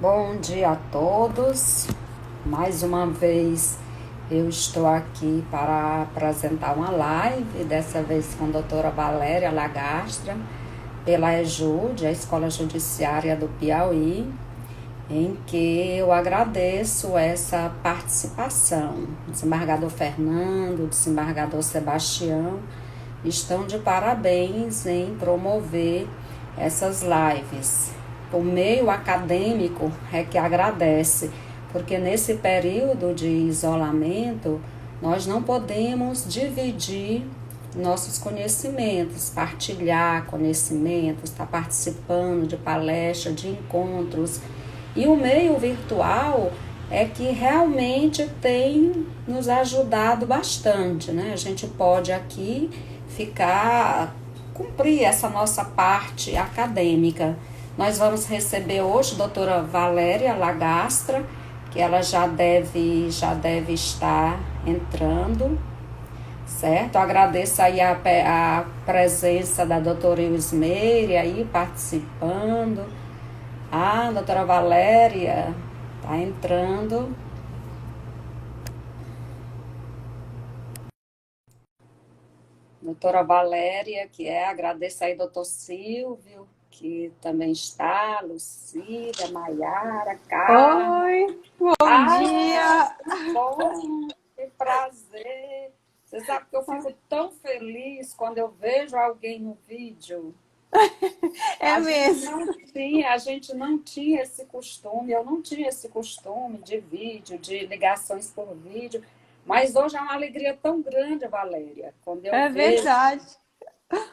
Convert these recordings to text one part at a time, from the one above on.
Bom dia a todos. Mais uma vez eu estou aqui para apresentar uma live, dessa vez com a doutora Valéria Lagastra, pela EJUD, a Escola Judiciária do Piauí, em que eu agradeço essa participação. O desembargador Fernando, o desembargador Sebastião estão de parabéns em promover essas lives. O meio acadêmico é que agradece, porque nesse período de isolamento nós não podemos dividir nossos conhecimentos, partilhar conhecimentos, estar participando de palestras, de encontros. E o meio virtual é que realmente tem nos ajudado bastante, né? A gente pode aqui cumprir essa nossa parte acadêmica. Nós vamos receber hoje a doutora Valéria Lagastra, que ela já deve estar entrando, certo? Eu agradeço aí a presença da doutora Ilsmeire aí participando. A doutora Valéria está entrando. Doutora Valéria, agradeço aí doutor Silvio, que também está, Lucília, Maiara, Carla. Oi, bom Ah, dia! que bom, que prazer. Você sabe que eu fico tão feliz quando eu vejo alguém no vídeo. É mesmo. A gente não tinha esse costume, eu não tinha esse costume de vídeo, de ligações por vídeo, mas hoje é uma alegria tão grande, Valéria, É verdade.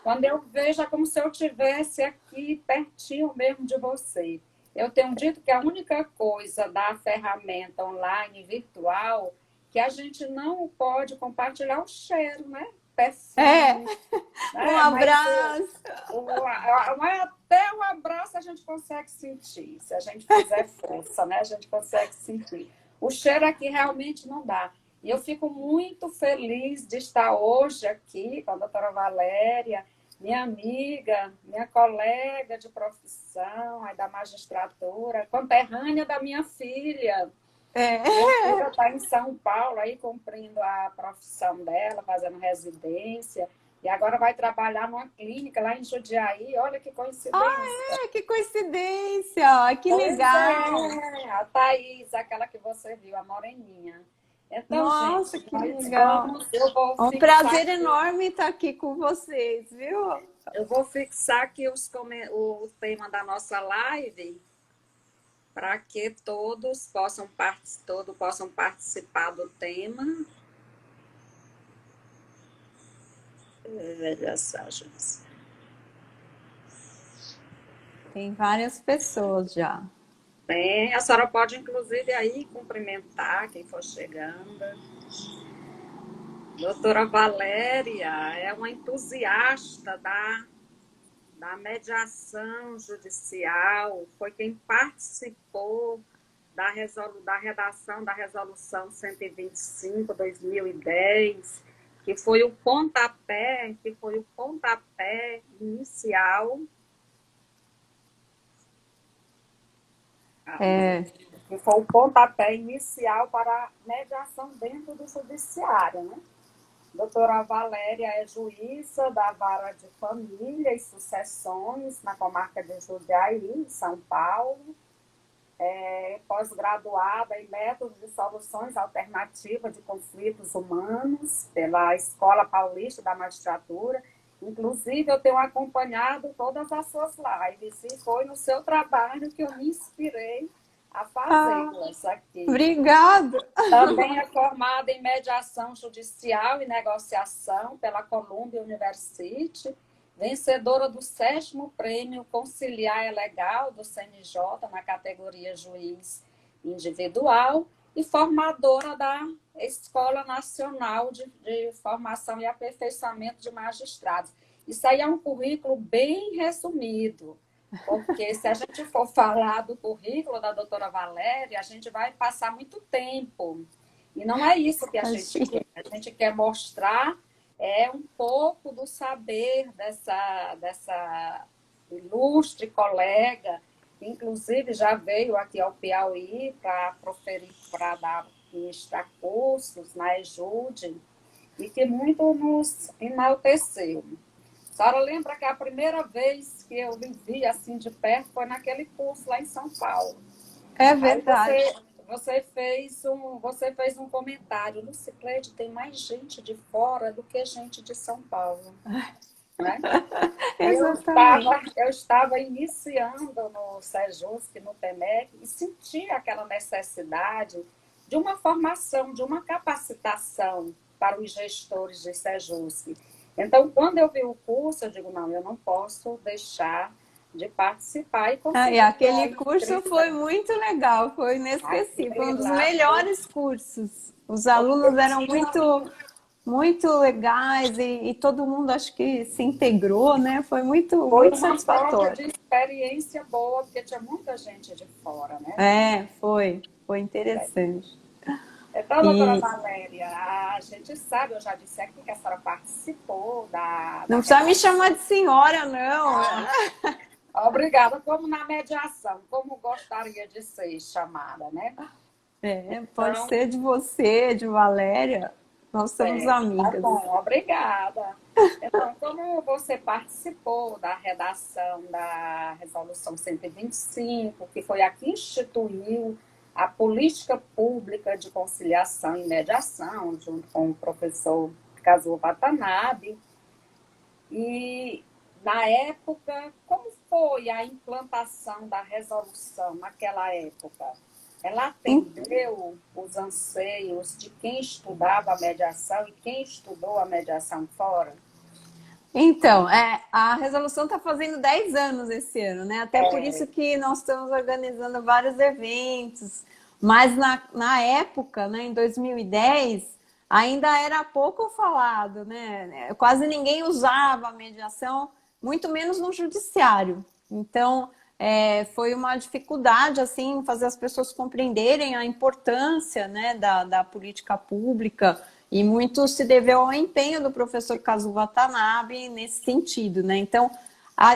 quando eu vejo, é como se eu estivesse aqui pertinho mesmo de você. Eu tenho dito que a única coisa da ferramenta online virtual que a gente não pode compartilhar é o cheiro, né? É, Perfume, um né? Mas abraço. até o abraço a gente consegue sentir. Se a gente fizer força, né? A gente consegue sentir. O cheiro aqui realmente não dá. E eu fico muito feliz de estar hoje aqui com a doutora Valéria, minha amiga, minha colega de profissão, aí da magistratura, conterrânea da minha filha. É, Minha filha está em São Paulo, aí cumprindo a profissão dela, fazendo residência, e agora vai trabalhar numa clínica lá em Jundiaí. Olha que coincidência. que coincidência! Que Pois legal! é, a Thaís, aquela que você viu, a moreninha. Então, Nossa, gente, que legal! eu vou É um fixar prazer aqui. enorme estar aqui com vocês, viu? Eu vou fixar aqui o tema da nossa live para que todos possam participar do tema. Mensagens. Tem várias pessoas já. Bem, a senhora pode, inclusive, aí cumprimentar quem for chegando. Doutora Valéria é uma entusiasta da mediação judicial, foi quem participou da redação da Resolução 125/2010, que foi o pontapé inicial, É, que foi o pontapé inicial para a mediação dentro do judiciário, né? Doutora Valéria é juíza da Vara de Família e Sucessões na comarca de Jundiaí, em São Paulo. É pós-graduada em métodos de soluções alternativas de conflitos humanos pela Escola Paulista da Magistratura. Inclusive, eu tenho acompanhado todas as suas lives e foi no seu trabalho que eu me inspirei a ah, fazê-las aqui. obrigada! Também é formada em mediação judicial e negociação pela Columbia University, vencedora do 7º Prêmio Conciliar e Legal do CNJ na categoria Juiz Individual e formadora da Escola Nacional de Formação e Aperfeiçoamento de Magistrados. Isso aí é um currículo bem resumido, porque se a gente for falar do currículo da doutora Valéria, a gente vai passar muito tempo. E não é isso que a gente Imagina. quer. A gente quer mostrar um pouco do saber dessa ilustre colega inclusive já veio aqui ao Piauí para proferir, para dar ministrar cursos na EJUDE, e que muito nos enalteceu. A senhora lembra que a primeira vez que eu vivi assim de perto foi naquele curso lá em São Paulo. É Aí verdade. você fez um comentário, Luciclete, tem mais gente de fora do que gente de São Paulo, né? Exatamente. Eu estava iniciando no Sejusc, no TEMEC, e sentia aquela necessidade de uma formação, de uma capacitação para os gestores de Sejusc. Então, quando eu vi o curso, eu digo, não, eu não posso deixar de participar e E consegui a aquele curso foi inscrição. muito legal, foi inesquecível, foi um Aquele dos lá foi, melhores cursos. Os alunos porque eram tinha muito legais e todo mundo acho que se integrou, né? Foi foi muito uma troca satisfatório. de experiência boa, porque tinha muita gente de fora, né? Foi interessante. Então, doutora E Valéria, a gente sabe, eu já disse aqui que a senhora participou não da precisa me redação. chamar de senhora, não. Obrigada, como na mediação, como gostaria de ser chamada, né? Pode Então, ser de você, de Valéria. Nós somos tá amigas. bom, obrigada. Então, como você participou da redação da Resolução 125, que foi a que instituiu a política pública de conciliação e mediação, junto com o professor Kazuo Watanabe, e na época, como foi a implantação da resolução naquela época? Ela atendeu os anseios de quem estudava a mediação e quem estudou a mediação fora? Então, a resolução está fazendo 10 anos esse ano, né? Até por isso que nós estamos organizando vários eventos. Mas na época, né, em 2010, ainda era pouco falado, né? Quase ninguém usava a mediação, muito menos no judiciário. Então, foi uma dificuldade, assim, fazer as pessoas compreenderem a importância, né, da política pública, e muito se deveu ao empenho do professor Kazuo Watanabe nesse sentido, né? Então,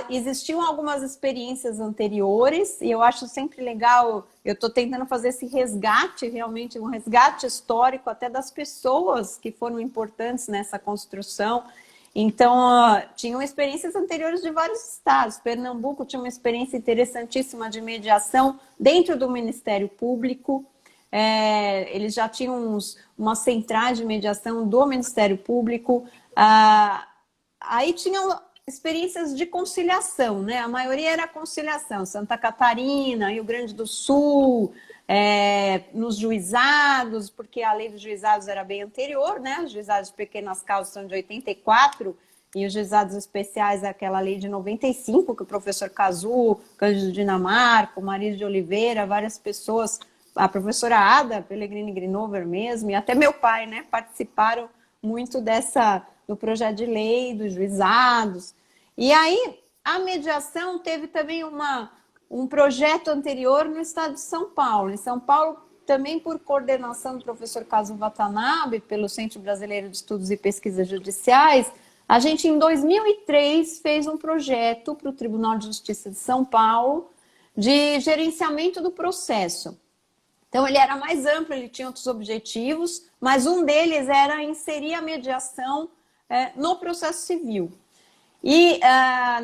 existiam algumas experiências anteriores, e eu acho sempre legal, eu estou tentando fazer esse resgate, realmente, um resgate histórico até das pessoas que foram importantes nessa construção. Então, tinham experiências anteriores de vários estados. Pernambuco tinha uma experiência interessantíssima de mediação dentro do Ministério Público. Eles já tinham uma centrais de mediação do Ministério Público. Aí tinham experiências de conciliação, né? A maioria era conciliação. Santa Catarina, Rio Grande do Sul, nos juizados, porque a lei dos juizados era bem anterior, né? Os juizados de pequenas causas são de 84, e os juizados especiais, aquela lei de 95, que o professor Kazuo, Cândido Dinamarco, Maria de Oliveira, várias pessoas, a professora Ada Pellegrini Grinover mesmo, e até meu pai, né, participaram muito do projeto de lei, dos juizados. E aí, a mediação teve também um projeto anterior no estado de São Paulo. Em São Paulo, também por coordenação do professor Kazuo Watanabe, pelo Centro Brasileiro de Estudos e Pesquisas Judiciais, a gente, em 2003, fez um projeto para o Tribunal de Justiça de São Paulo de gerenciamento do processo. Então, ele era mais amplo, ele tinha outros objetivos, mas um deles era inserir a mediação no processo civil. E,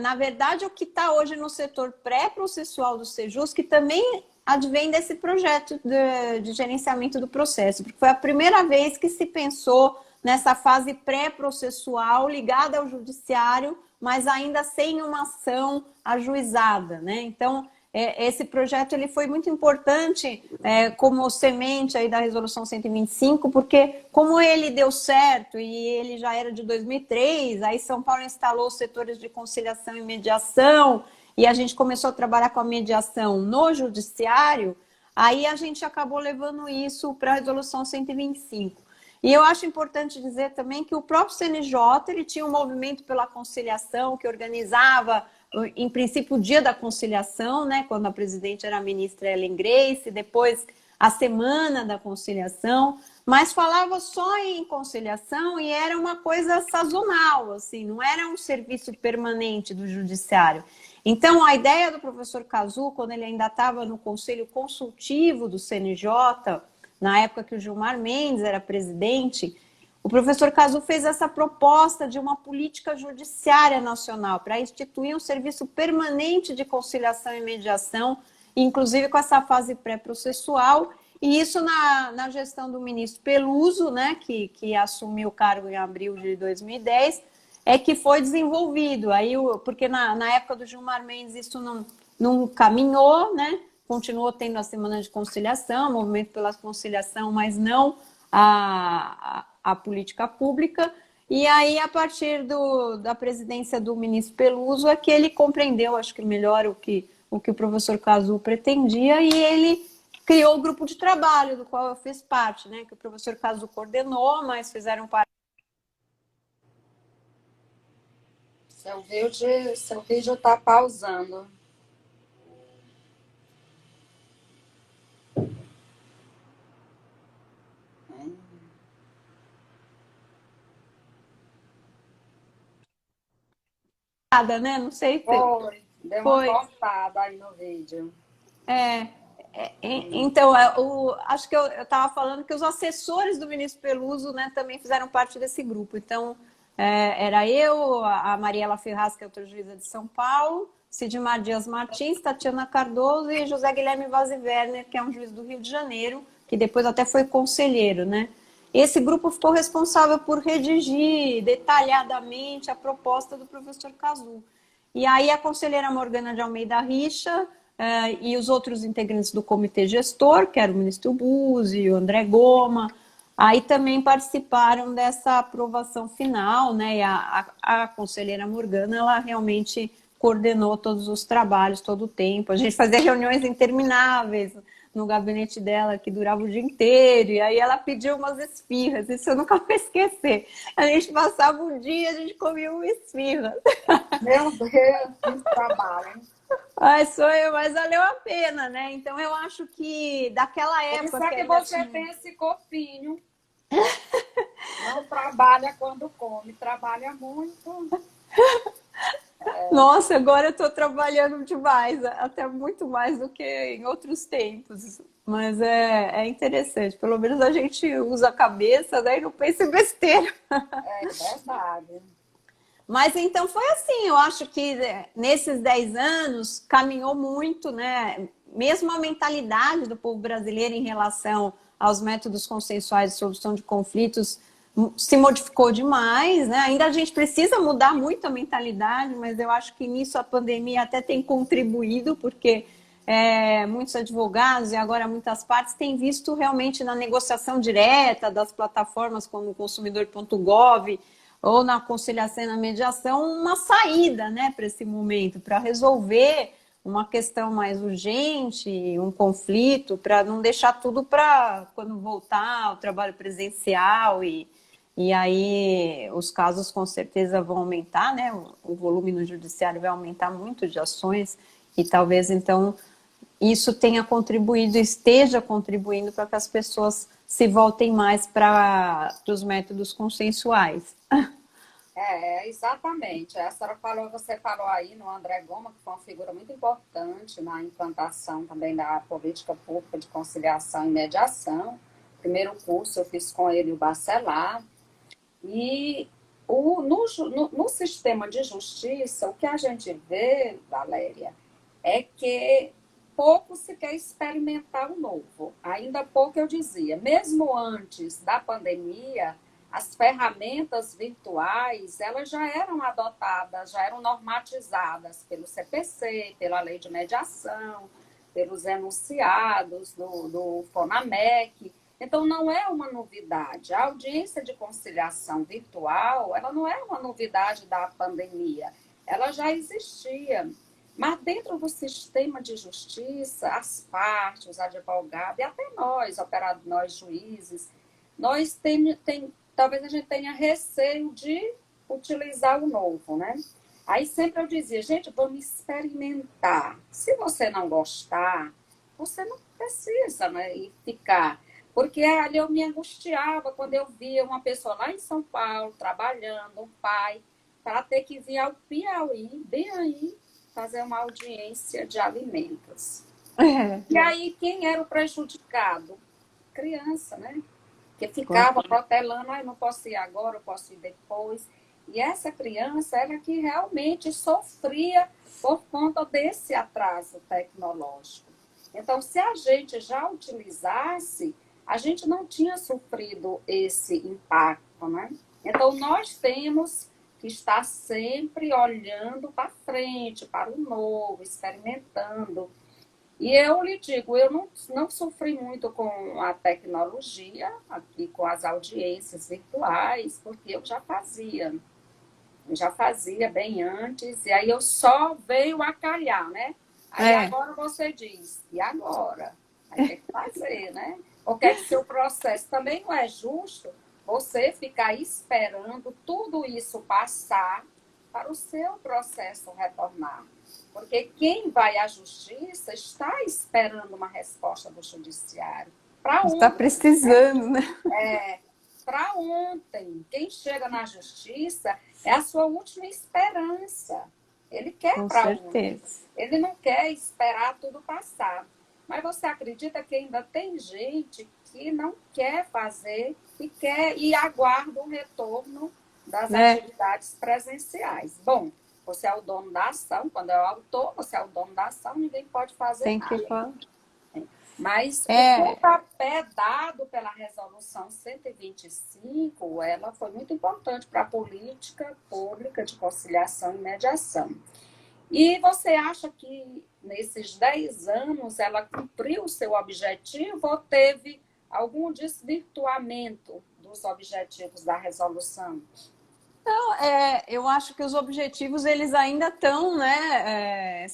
na verdade, o que está hoje no setor pré-processual do Sejusc também advém desse projeto de gerenciamento do processo, porque foi a primeira vez que se pensou nessa fase pré-processual ligada ao judiciário, mas ainda sem uma ação ajuizada, né? Então, esse projeto ele foi muito importante como semente aí da Resolução 125, porque como ele deu certo e ele já era de 2003, aí São Paulo instalou os setores de conciliação e mediação, e a gente começou a trabalhar com a mediação no judiciário, aí a gente acabou levando isso para a Resolução 125. E eu acho importante dizer também que o próprio CNJ ele tinha um movimento pela conciliação que organizava, em princípio, o Dia da Conciliação, né, quando a presidente era a ministra Ellen Grace, depois a Semana da Conciliação, mas falava só em conciliação e era uma coisa sazonal, assim, não era um serviço permanente do judiciário. Então, a ideia do professor Cazu, quando ele ainda estava no Conselho Consultivo do CNJ, na época que o Gilmar Mendes era presidente, o professor Cazu fez essa proposta de uma política judiciária nacional para instituir um serviço permanente de conciliação e mediação, inclusive com essa fase pré-processual, e isso na gestão do ministro Peluso, né, que assumiu o cargo em abril de 2010, é que foi desenvolvido. Aí, porque na época do Gilmar Mendes isso não caminhou, né? Continuou tendo a semana de conciliação, movimento pela conciliação, mas não a política pública. E aí, a partir da presidência do ministro Peluso, é que ele compreendeu, acho que melhor, o que o professor Cazu pretendia, e ele criou o grupo de trabalho, do qual eu fiz parte, né? Que o professor Cazu coordenou, mas fizeram parte. Seu vídeo está pausando. Né? Não sei se... Foi, deu uma cortada aí no vídeo. Então, acho que eu estava falando que os assessores do ministro Peluso, né, também fizeram parte desse grupo. Então, era eu, a Mariela Ferraz, que é outra juíza de São Paulo, Sidmar Dias Martins, Tatiana Cardoso e José Guilherme Vaz Werner, que é um juiz do Rio de Janeiro, que depois até foi conselheiro, né? Esse grupo ficou responsável por redigir detalhadamente a proposta do professor Cazu. E aí a conselheira Morgana de Almeida Richa e os outros integrantes do comitê gestor, que era o ministro Buzzi, o André Goma, aí também participaram dessa aprovação final, né? E a conselheira Morgana, ela realmente coordenou todos os trabalhos, todo o tempo. A gente fazia reuniões intermináveis no gabinete dela, que durava o dia inteiro, e aí ela pediu umas esfirras, isso eu nunca vou esquecer. A gente passava um dia, a gente comia uma esfirra. Meu Deus, que trabalho. Mas valeu a pena, né? Então eu acho que daquela época... Isso é que você tem esse corpinho. Não trabalha quando come, trabalha muito. Nossa, agora eu estou trabalhando demais, até muito mais do que em outros tempos. Mas é interessante, pelo menos a gente usa a cabeça, né, e não pensa em besteira. É verdade. Mas então foi assim, eu acho que nesses 10 anos caminhou muito, né? Mesmo a mentalidade do povo brasileiro em relação aos métodos consensuais de solução de conflitos se modificou demais, né? Ainda a gente precisa mudar muito a mentalidade, mas eu acho que nisso a pandemia até tem contribuído, porque muitos advogados e agora muitas partes têm visto realmente na negociação direta das plataformas como o consumidor.gov ou na conciliação e na mediação uma saída, né, para esse momento, para resolver uma questão mais urgente, um conflito, para não deixar tudo para quando voltar ao trabalho presencial e aí os casos com certeza vão aumentar, né? O volume no judiciário vai aumentar muito de ações e talvez então isso tenha contribuído, esteja contribuindo para que as pessoas se voltem mais para os métodos consensuais. Exatamente. Você falou aí no André Goma, que foi uma figura muito importante na implantação também da política pública de conciliação e mediação. Primeiro curso eu fiz com ele o Bacelar. E no sistema de justiça, o que a gente vê, Valéria, é que pouco se quer experimentar o novo. Ainda pouco eu dizia, mesmo antes da pandemia, as ferramentas virtuais, elas já eram adotadas, já eram normatizadas pelo CPC, pela lei de mediação, pelos enunciados do FONAMEC. Então, não é uma novidade. A audiência de conciliação virtual, ela não é uma novidade da pandemia. Ela já existia. Mas dentro do sistema de justiça, as partes, os advogados, e até nós, operadores, nós juízes, nós talvez a gente tenha receio de utilizar o novo, né? Aí sempre eu dizia, gente, vamos experimentar. Se você não gostar, você não precisa, né, ficar. Porque ali eu me angustiava quando eu via uma pessoa lá em São Paulo, trabalhando, um pai, para ter que vir ao Piauí, bem aí, fazer uma audiência de alimentos. É, E aí, quem era o prejudicado? Criança, né? Que claro. ficava protelando, ah, eu não posso ir agora, eu posso ir depois. E essa criança era que realmente sofria por conta desse atraso tecnológico. Então, se a gente já utilizasse, a gente não tinha sofrido esse impacto, né? Então, nós temos que estar sempre olhando para frente, para o novo, experimentando. E eu lhe digo, eu não sofri muito com a tecnologia, aqui com as audiências virtuais, porque eu já fazia bem antes, e aí eu só veio a calhar, né? Aí É, agora você diz, e agora? Aí tem que fazer, né? Porque é que seu processo também não é justo você ficar esperando tudo isso passar para o seu processo retornar. Porque quem vai à justiça está esperando uma resposta do judiciário. Para está ontem, precisando, né? para ontem. Quem chega na justiça é a sua última esperança. Ele quer Com para ontem. certeza. Ele não quer esperar tudo passar. Mas você acredita que ainda tem gente que não quer fazer e quer e aguarda o retorno das Né? atividades presenciais? Bom, você é o dono da ação, quando é o autor, você é o dono da ação, ninguém pode fazer Tem que nada. falar. Mas o É, pontapé dado pela Resolução 125, ela foi muito importante para a política pública de conciliação e mediação. E você acha que nesses 10 anos ela cumpriu o seu objetivo ou teve algum desvirtuamento dos objetivos da resolução? eu acho que os objetivos eles ainda estão, né,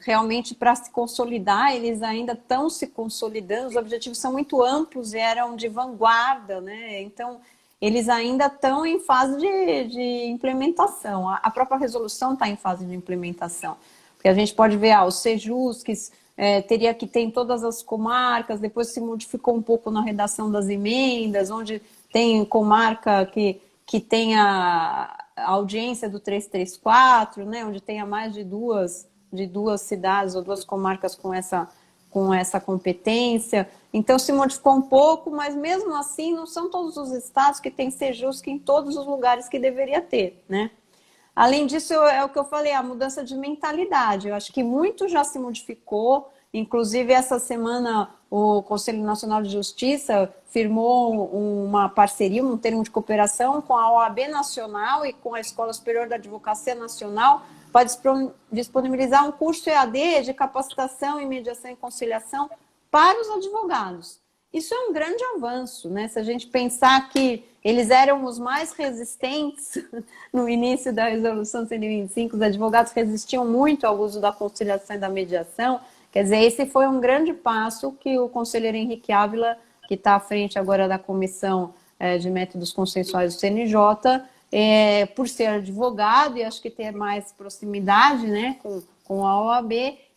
realmente para se consolidar, eles ainda estão se consolidando. Os objetivos são muito amplos e eram de vanguarda, né? Então eles ainda estão em fase de implementação. A própria resolução está em fase de implementação, porque a gente pode ver, os Sejusques teria que ter em todas as comarcas, depois se modificou um pouco na redação das emendas, onde tem comarca que tenha a audiência do 334, né, onde tenha mais de duas cidades ou duas comarcas com essa competência. Então se modificou um pouco, mas mesmo assim não são todos os estados que têm Sejusc em todos os lugares que deveria ter, né? Além disso, é o que eu falei, a mudança de mentalidade. Eu acho que muito já se modificou. Inclusive, essa semana, o Conselho Nacional de Justiça firmou uma parceria, um termo de cooperação com a OAB Nacional e com a Escola Superior da Advocacia Nacional para disponibilizar um curso EAD de capacitação em mediação e conciliação para os advogados. Isso é um grande avanço, né? Se a gente pensar que eles eram os mais resistentes no início da Resolução 125, os advogados resistiam muito ao uso da conciliação e da mediação. Quer dizer, esse foi um grande passo que o conselheiro Henrique Ávila, que está à frente agora da Comissão de Métodos Consensuais do CNJ, por ser advogado e acho que ter mais proximidade, né, com a OAB,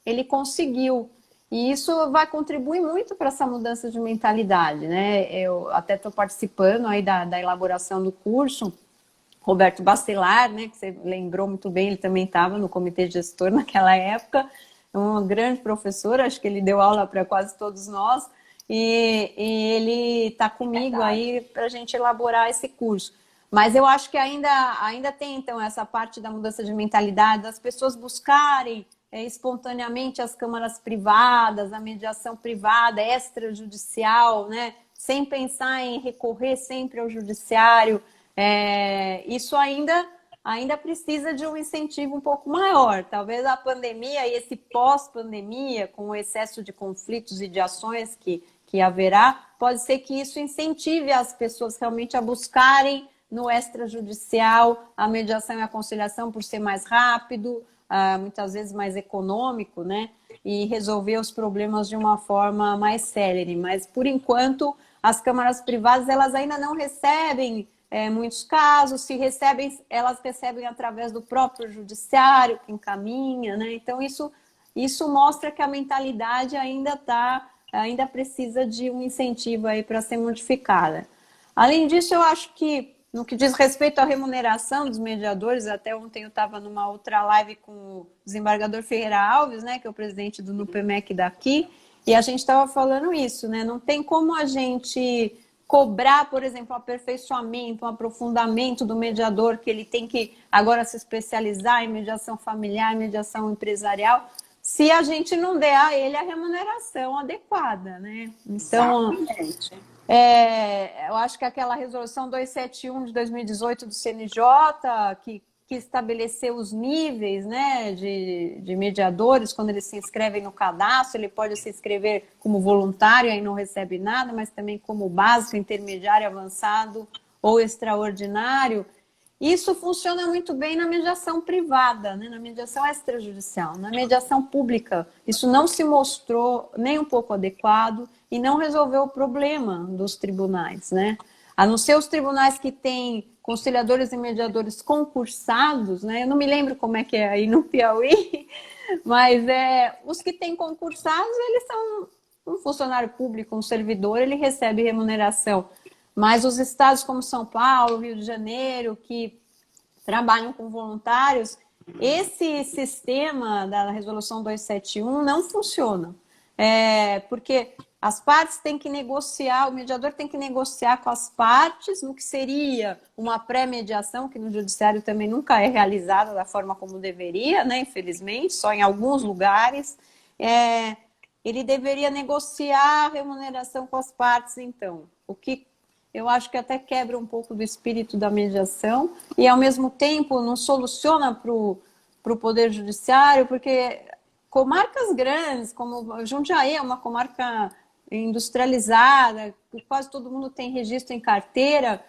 ele conseguiu. E isso vai contribuir muito para essa mudança de mentalidade, né? Eu até estou participando aí da elaboração do curso. Roberto Bacelar, né, que você lembrou muito bem, ele também estava no comitê gestor naquela época, um grande professor, acho que ele deu aula para quase todos nós, e ele está comigo aí para a gente elaborar esse curso. Mas eu acho que ainda tem, então, essa parte da mudança de mentalidade, das pessoas buscarem espontaneamente as câmaras privadas, a mediação privada, extrajudicial, né? Sem pensar em recorrer sempre ao judiciário. Isso ainda precisa de um incentivo um pouco maior. Talvez a pandemia e esse pós-pandemia, com o excesso de conflitos e de ações que haverá, pode ser que isso incentive as pessoas realmente a buscarem no extrajudicial a mediação e a conciliação por ser mais rápido, muitas vezes mais econômico, né? E resolver os problemas de uma forma mais célere. Mas, por enquanto, as câmaras privadas elas ainda não recebem muitos casos, se recebem, elas recebem através do próprio judiciário, que encaminha, né? Então, isso mostra que a mentalidade ainda precisa de um incentivo aí para ser modificada. Além disso, eu acho que no que diz respeito à remuneração dos mediadores, até ontem eu estava numa outra live com o desembargador Ferreira Alves, né, que é o presidente do NUPEMEC daqui, e a gente estava falando isso, né? Não tem como a gente cobrar, por exemplo, um aperfeiçoamento, um aprofundamento do mediador, que ele tem que agora se especializar em mediação familiar, mediação empresarial, se a gente não der a ele a remuneração adequada, né? Então, Exatamente. eu acho que aquela resolução 271 de 2018 do CNJ, que estabeleceu os níveis, né, de mediadores, quando eles se inscrevem no cadastro, ele pode se inscrever como voluntário, aí não recebe nada, mas também como básico, intermediário, avançado ou extraordinário. Isso funciona muito bem na mediação privada, né, na mediação extrajudicial. Na mediação pública, isso não se mostrou nem um pouco adequado e não resolveu o problema dos tribunais, né? A não ser os tribunais que têm conciliadores e mediadores concursados, né? Eu não me lembro como é que é aí no Piauí, mas os que têm concursados, eles são um funcionário público, um servidor, ele recebe remuneração. Mas os estados como São Paulo, Rio de Janeiro, que trabalham com voluntários, esse sistema da Resolução 271 não funciona. Porque as partes têm que negociar, o mediador tem que negociar com as partes no que seria uma pré-mediação, que no judiciário também nunca é realizada da forma como deveria, né, infelizmente, só em alguns lugares. Ele deveria negociar a remuneração com as partes, então, o que eu acho que até quebra um pouco do espírito da mediação e, ao mesmo tempo, não soluciona para o Poder Judiciário, porque comarcas grandes, como Jundiaí é uma comarca industrializada, quase todo mundo tem registro em carteira,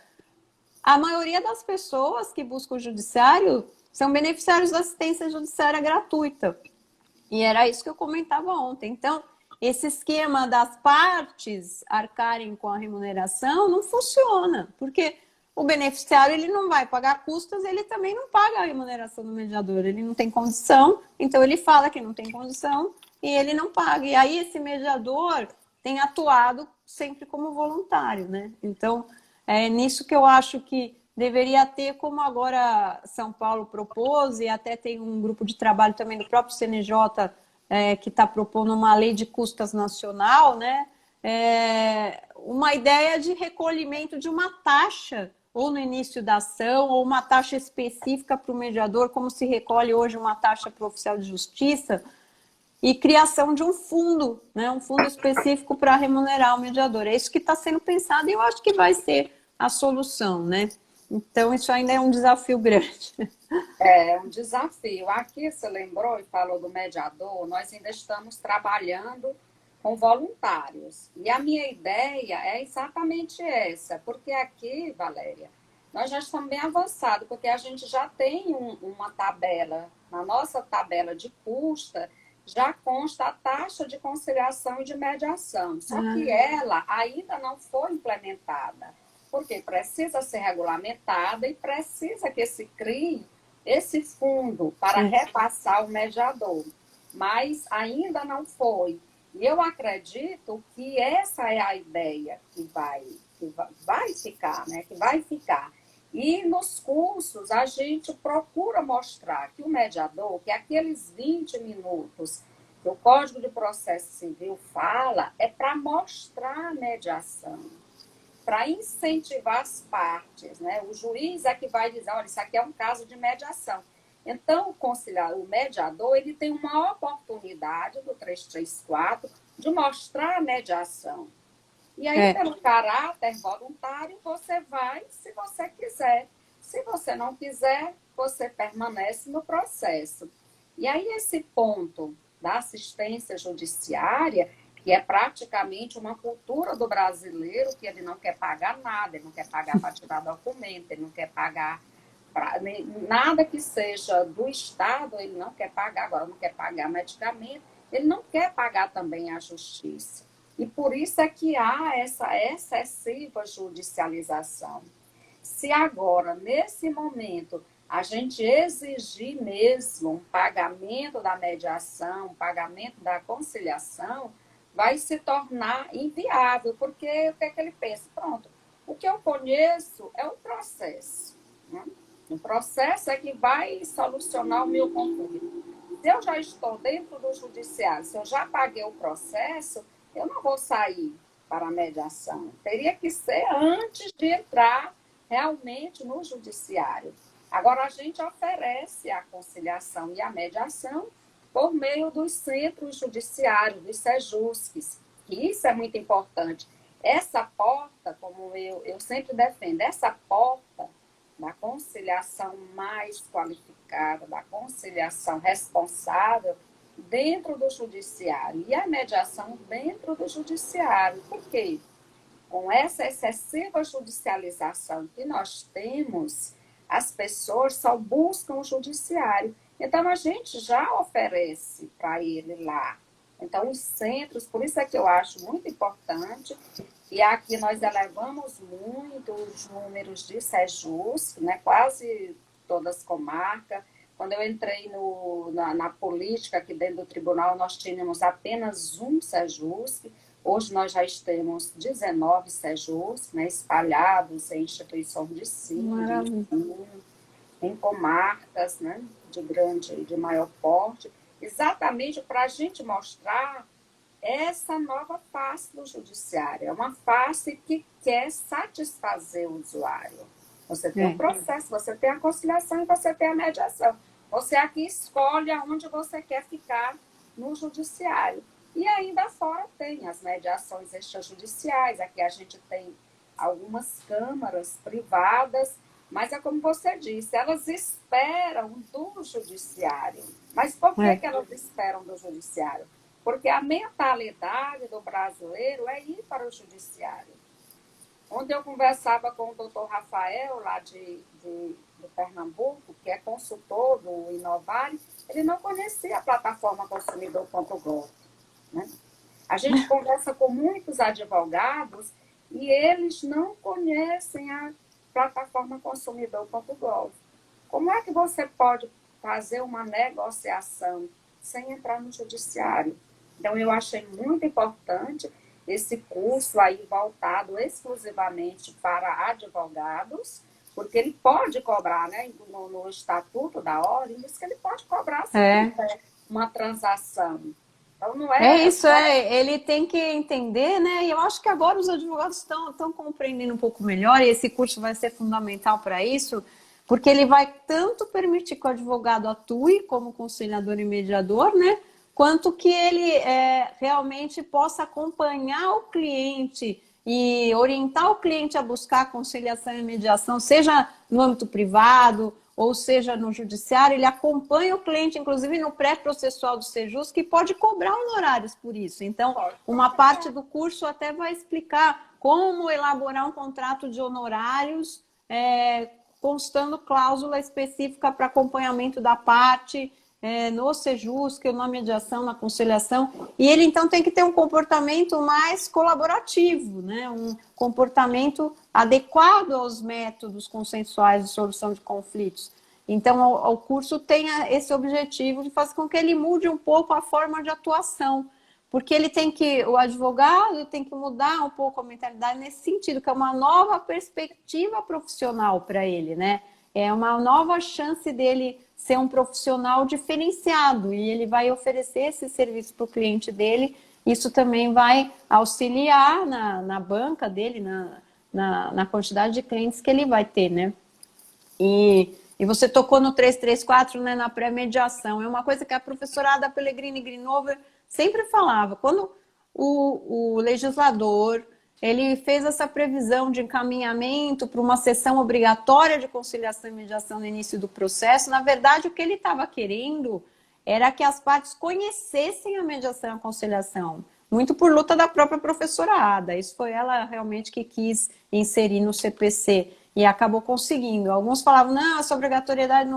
a maioria das pessoas que buscam o judiciário são beneficiários da assistência judiciária gratuita. E era isso que eu comentava ontem. Então, esse esquema das partes arcarem com a remuneração não funciona, porque o beneficiário ele não vai pagar custas, ele também não paga a remuneração do mediador, ele não tem condição, então ele fala que não tem condição e ele não paga. E aí esse mediador tem atuado sempre como voluntário, né? Então, é nisso que eu acho que deveria ter, como agora São Paulo propôs, e até tem um grupo de trabalho também do próprio CNJ que está propondo uma lei de custas nacional, né? Uma ideia de recolhimento de uma taxa, ou no início da ação, ou uma taxa específica para o mediador, como se recolhe hoje uma taxa para o oficial de justiça, e criação de um fundo, né? Um fundo específico para remunerar o mediador. É isso que está sendo pensado e eu acho que vai ser a solução, né? Então, isso ainda é um desafio grande. É um desafio. Aqui você lembrou e falou do mediador, nós ainda estamos trabalhando com voluntários. E a minha ideia é exatamente essa, porque aqui, Valéria, nós já estamos bem avançados, porque a gente já tem uma tabela, na nossa tabela de custa, já consta a taxa de conciliação e de mediação. Só que ela ainda não foi implementada, porque precisa ser regulamentada e precisa que se crie esse fundo para repassar o mediador. Mas ainda não foi. E eu acredito que essa é a ideia que vai ficar, né? Que vai ficar. E nos cursos a gente procura mostrar que o mediador, que aqueles 20 minutos que o Código de Processo Civil fala, é para mostrar a mediação, para incentivar as partes, né? O juiz é que vai dizer, olha, isso aqui é um caso de mediação. Então, o mediador, ele tem uma oportunidade do 334 de mostrar a mediação. E aí, pelo caráter voluntário, você vai se você quiser. Se você não quiser, você permanece no processo. E aí, esse ponto da assistência judiciária, que é praticamente uma cultura do brasileiro, que ele não quer pagar nada, ele não quer pagar para tirar documento, ele não quer pagar nada que seja do Estado, ele não quer pagar, agora não quer pagar medicamento, ele não quer pagar também a justiça. E por isso é que há essa excessiva judicialização. Se agora, nesse momento, a gente exigir mesmo um pagamento da mediação, um pagamento da conciliação, vai se tornar inviável, porque o que é que ele pensa? Pronto, O que eu conheço é o processo, né? O processo é que vai solucionar o meu conflito. Se eu já estou dentro do judiciário, se eu já paguei o processo, eu não vou sair para a mediação. Teria que ser antes de entrar realmente no judiciário. Agora, a gente oferece a conciliação e a mediação por meio dos centros judiciários, dos SEJUSCs, que isso é muito importante. Essa porta, como eu sempre defendo, essa porta da conciliação mais qualificada, da conciliação responsável dentro do judiciário e a mediação dentro do judiciário. Por quê? Com essa excessiva judicialização que nós temos, as pessoas só buscam o judiciário. Então, a gente já oferece para ele lá. Então, os centros, por isso é que eu acho muito importante, e aqui nós elevamos muito os números de SEJUSC, né? Quase todas as comarcas. Quando eu entrei na política aqui dentro do tribunal, nós tínhamos apenas um SEJUSC. Hoje nós já temos 19 SEJUSC, né, espalhados em instituições de ensino, em comarcas, né, de maior porte, exatamente para a gente mostrar essa nova face do judiciário. É uma face que quer satisfazer o usuário. Você tem o processo, você tem a conciliação e você tem a mediação. Você aqui escolhe aonde você quer ficar no judiciário. E ainda fora tem as mediações extrajudiciais. Aqui a gente tem algumas câmaras privadas, mas é como você disse, elas esperam do judiciário. Mas por que elas esperam do judiciário? Porque a mentalidade do brasileiro é ir para o judiciário. Ontem eu conversava com o doutor Rafael, lá de Pernambuco, que é consultor do Inovare, ele não conhecia a plataforma consumidor.gov. Né? A gente conversa com muitos advogados e eles não conhecem a plataforma consumidor.gov. Como é que você pode fazer uma negociação sem entrar no judiciário? Então, eu achei muito importante esse curso aí voltado exclusivamente para advogados, porque ele pode cobrar, né, no Estatuto da Ordem, diz que ele pode cobrar se tiver uma transação. Então, não ele tem que entender, né? E eu acho que agora os advogados estão compreendendo um pouco melhor, e esse curso vai ser fundamental para isso, porque ele vai tanto permitir que o advogado atue como conciliador e mediador, né? Quanto que ele realmente possa acompanhar o cliente e orientar o cliente a buscar conciliação e mediação, seja no âmbito privado, ou seja no judiciário. Ele acompanha o cliente, inclusive no pré-processual do SEJUSC, que pode cobrar honorários por isso. Então, uma parte do curso até vai explicar como elaborar um contrato de honorários, constando cláusula específica para acompanhamento da parte, no SEJUSC, na mediação, na conciliação, e ele então tem que ter um comportamento mais colaborativo, né? Um comportamento adequado aos métodos consensuais de solução de conflitos. Então, o curso tem esse objetivo de fazer com que ele mude um pouco a forma de atuação, porque o advogado tem que mudar um pouco a mentalidade nesse sentido, que é uma nova perspectiva profissional para ele, né? É uma nova chance dele ser um profissional diferenciado, e ele vai oferecer esse serviço para o cliente dele. Isso também vai auxiliar na banca dele, na quantidade de clientes que ele vai ter, né? E você tocou no 334, né, na pré-mediação. É uma coisa que a professora Ada Pellegrini Grinover sempre falava. Quando o legislador ele fez essa previsão de encaminhamento para uma sessão obrigatória de conciliação e mediação no início do processo, na verdade, o que ele estava querendo era que as partes conhecessem a mediação e a conciliação, muito por luta da própria professora Ada. Isso foi ela realmente que quis inserir no CPC e acabou conseguindo. Alguns falavam, não, essa obrigatoriedade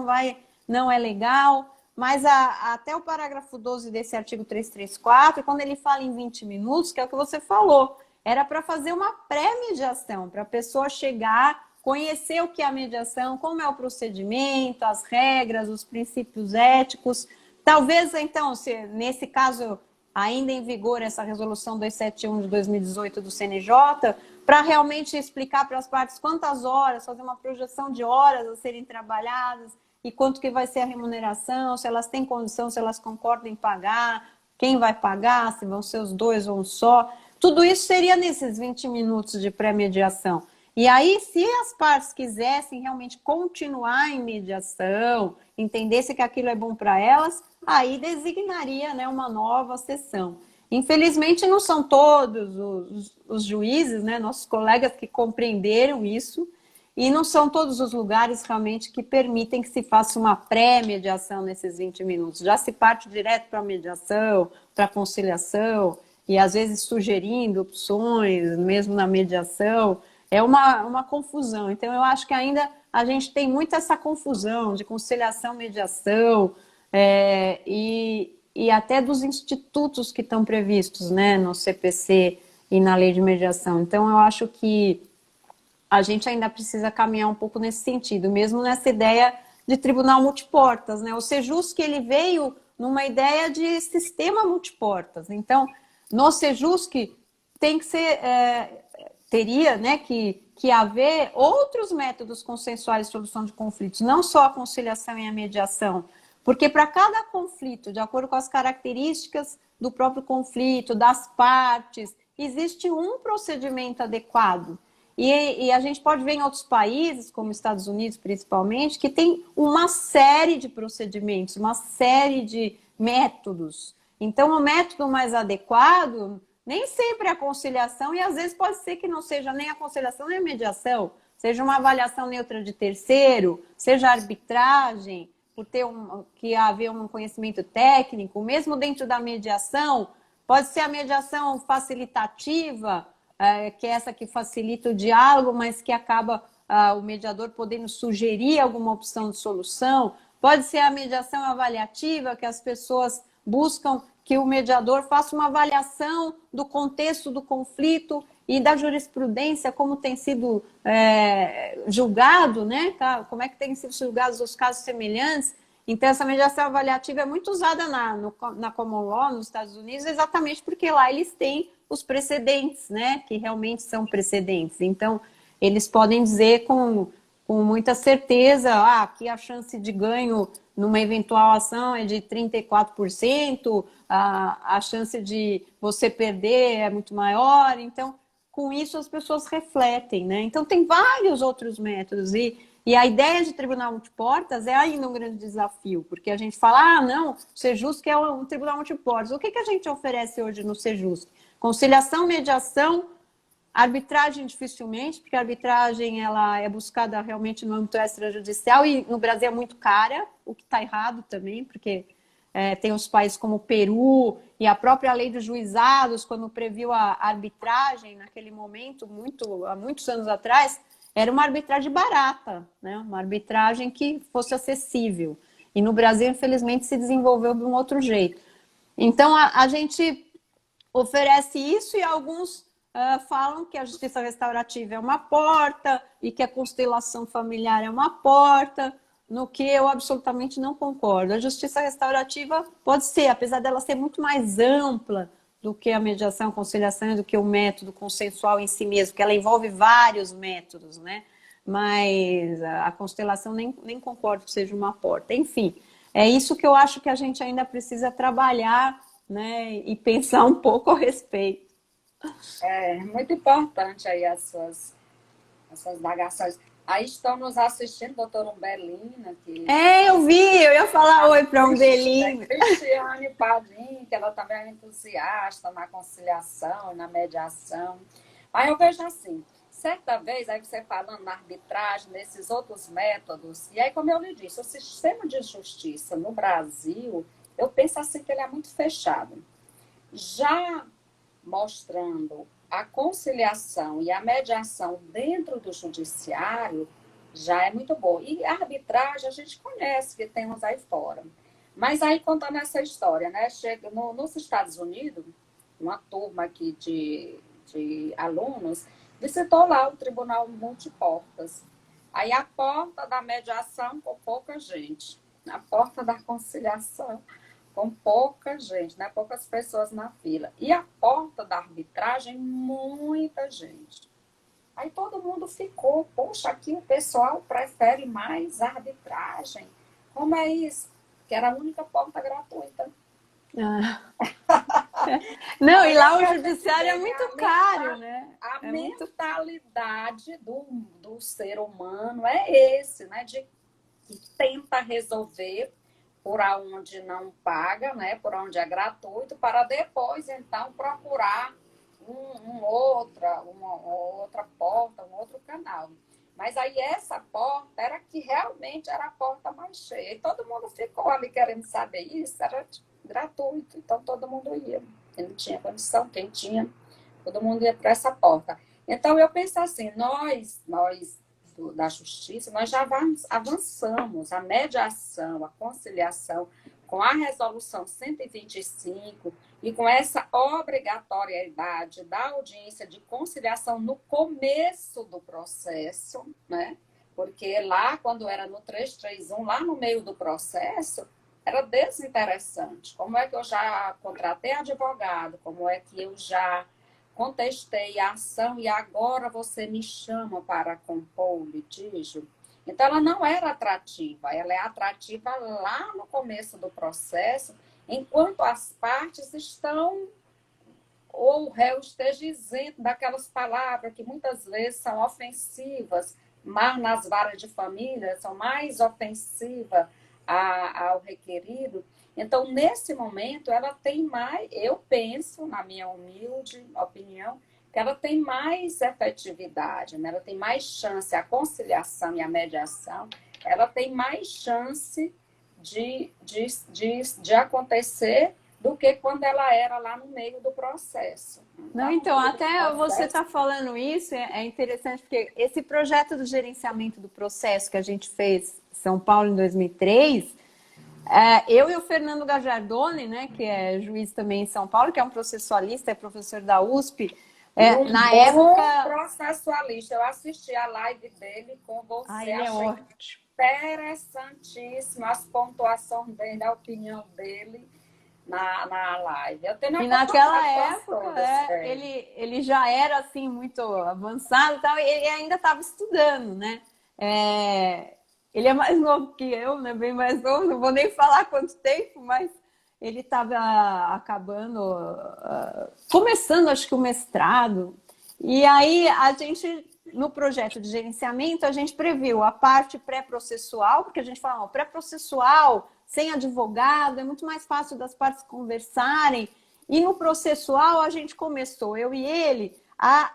não é legal, mas até o parágrafo 12 desse artigo 334, quando ele fala em 20 minutos, que é o que você falou, era para fazer uma pré-mediação, para a pessoa chegar, conhecer o que é a mediação, como é o procedimento, as regras, os princípios éticos. Talvez, então, se nesse caso ainda em vigor essa resolução 271 de 2018 do CNJ, para realmente explicar para as partes quantas horas, fazer uma projeção de horas a serem trabalhadas e quanto que vai ser a remuneração, se elas têm condição, se elas concordam em pagar, quem vai pagar, se vão ser os dois ou um só. Tudo isso seria nesses 20 minutos de pré-mediação. E aí, se as partes quisessem realmente continuar em mediação, entendesse que aquilo é bom para elas, aí designaria, né, uma nova sessão. Infelizmente, não são todos os juízes, né, nossos colegas que compreenderam isso, e não são todos os lugares realmente que permitem que se faça uma pré-mediação nesses 20 minutos. Já se parte direto para a mediação, para a conciliação, e às vezes sugerindo opções, mesmo na mediação. É uma confusão. Então, eu acho que ainda a gente tem muito essa confusão de conciliação, mediação, e até dos institutos que estão previstos, né, no CPC e na lei de mediação. Então, eu acho que a gente ainda precisa caminhar um pouco nesse sentido, mesmo nessa ideia de tribunal multiportas, né? O Sejusc, ele veio numa ideia de sistema multiportas. Então, no Sejusc tem que ser, teria, né, que haver outros métodos consensuais de solução de conflitos, não só a conciliação e a mediação, porque para cada conflito, de acordo com as características do próprio conflito, das partes, existe um procedimento adequado. E a gente pode ver em outros países, como Estados Unidos principalmente, que tem uma série de procedimentos, uma série de métodos. Então, o método mais adequado nem sempre é a conciliação, e às vezes pode ser que não seja nem a conciliação nem a mediação, seja uma avaliação neutra de terceiro, seja arbitragem, por ter que haver um conhecimento técnico, mesmo dentro da mediação, pode ser a mediação facilitativa, que é essa que facilita o diálogo, mas que acaba o mediador podendo sugerir alguma opção de solução. Pode ser a mediação avaliativa, que as pessoas buscam que o mediador faça uma avaliação do contexto do conflito e da jurisprudência, como tem sido julgado, né? Como é que tem sido julgados os casos semelhantes. Então, essa mediação avaliativa é muito usada na Common Law, nos Estados Unidos, exatamente porque lá eles têm os precedentes, né? Que realmente são precedentes. Então, eles podem dizer com muita certeza que a chance de ganho numa eventual ação é de 34%, a chance de você perder é muito maior. Então, com isso, as pessoas refletem, né? Então, tem vários outros métodos. E a ideia de tribunal multiportas é ainda um grande desafio, porque a gente fala, não, o Sejusc é um tribunal multiportas. O que a gente oferece hoje no Sejusc? Conciliação, mediação, arbitragem dificilmente, porque a arbitragem ela é buscada realmente no âmbito extrajudicial e no Brasil é muito cara, o que está errado também, porque tem os países como o Peru e a própria lei dos juizados, quando previu a arbitragem naquele momento, há muitos anos atrás, era uma arbitragem barata, né? Uma arbitragem que fosse acessível. E no Brasil, infelizmente, se desenvolveu de um outro jeito. Então, a gente oferece isso e alguns falam que a justiça restaurativa é uma porta e que a constelação familiar é uma porta, no que eu absolutamente não concordo. A justiça restaurativa pode ser, apesar dela ser muito mais ampla do que a mediação, a conciliação, do que o método consensual em si mesmo, que ela envolve vários métodos, né? Mas a constelação nem concordo que seja uma porta. Enfim, é isso que eu acho que a gente ainda precisa trabalhar, né, e pensar um pouco a respeito. É muito importante aí essas indagações. Aí estão nos assistindo, doutora Umbelina, que eu vi, eu ia falar oi para Umbelina. Cristiane Padim, que ela também é entusiasta na conciliação, na mediação. Aí eu vejo assim, certa vez, aí você falando na arbitragem, nesses outros métodos, e aí, como eu lhe disse, o sistema de justiça no Brasil, eu penso assim que ele é muito fechado. Já mostrando a conciliação e a mediação dentro do judiciário, já é muito boa. E a arbitragem a gente conhece, que tem uns aí fora. Mas aí, contando essa história, né? Chega nos Estados Unidos, uma turma aqui de alunos visitou lá o Tribunal Multiportas. Aí a porta da mediação com pouca gente, a porta da conciliação com pouca gente, né? Poucas pessoas na fila. E a porta da arbitragem, muita gente. Aí todo mundo ficou, poxa, aqui o pessoal prefere mais arbitragem. Como é isso? Que era a única porta gratuita. Ah. Não, e Olha lá o para a gente judiciário é ver, né? muito caro, né? A É muito. mentalidade do ser humano é esse, né? De que tenta resolver por onde não paga, né? Por onde é gratuito, para depois, então, procurar uma outra porta, um outro canal. Mas aí essa porta era que realmente era a porta mais cheia. E todo mundo ficou ali querendo saber isso, era gratuito, então todo mundo ia. Quem não tinha condição, quem tinha, todo mundo ia para essa porta. Então eu penso assim, nós da justiça, nós já avançamos, a mediação, a conciliação, com a resolução 125 e com essa obrigatoriedade da audiência de conciliação no começo do processo, né? Porque lá, quando era no 331, lá no meio do processo, era desinteressante. Como é que eu já contratei advogado? Como é que eu já contestei a ação e agora você me chama para compor o litígio? Então, ela não era atrativa, ela é atrativa lá no começo do processo, enquanto as partes estão, ou o réu esteja isento daquelas palavras que muitas vezes são ofensivas, mas nas varas de família são mais ofensivas ao requerido. Então, nesse momento, ela tem mais, eu penso, na minha humilde opinião, que ela tem mais efetividade, né? Ela tem mais chance, a conciliação e a mediação, ela tem mais chance de acontecer do que quando ela era lá no meio do processo. Não, Lá no então, meio do até você processo, está falando isso, é interessante, porque esse projeto do gerenciamento do processo que a gente fez em São Paulo em 2003, eu e o Fernando Gajardoni, né, que é juiz também em São Paulo, que é um processualista, é professor da USP, e um na bom época... processualista. Eu assisti a live dele com Ah, você, ele é achei ótimo. interessantíssimo as pontuações dele, a opinião dele na live. Eu tenho E naquela acompanhado quase época, todas. ele já era assim muito avançado, e tal, e ele ainda estava estudando, né? Ele é mais novo que eu, né? Bem mais novo, não vou nem falar quanto tempo, mas ele estava acabando, começando, acho que o mestrado. E aí a gente, no projeto de gerenciamento, a gente previu a parte pré-processual, porque a gente fala, pré-processual, sem advogado, é muito mais fácil das partes conversarem. E no processual, a gente começou, eu e ele, a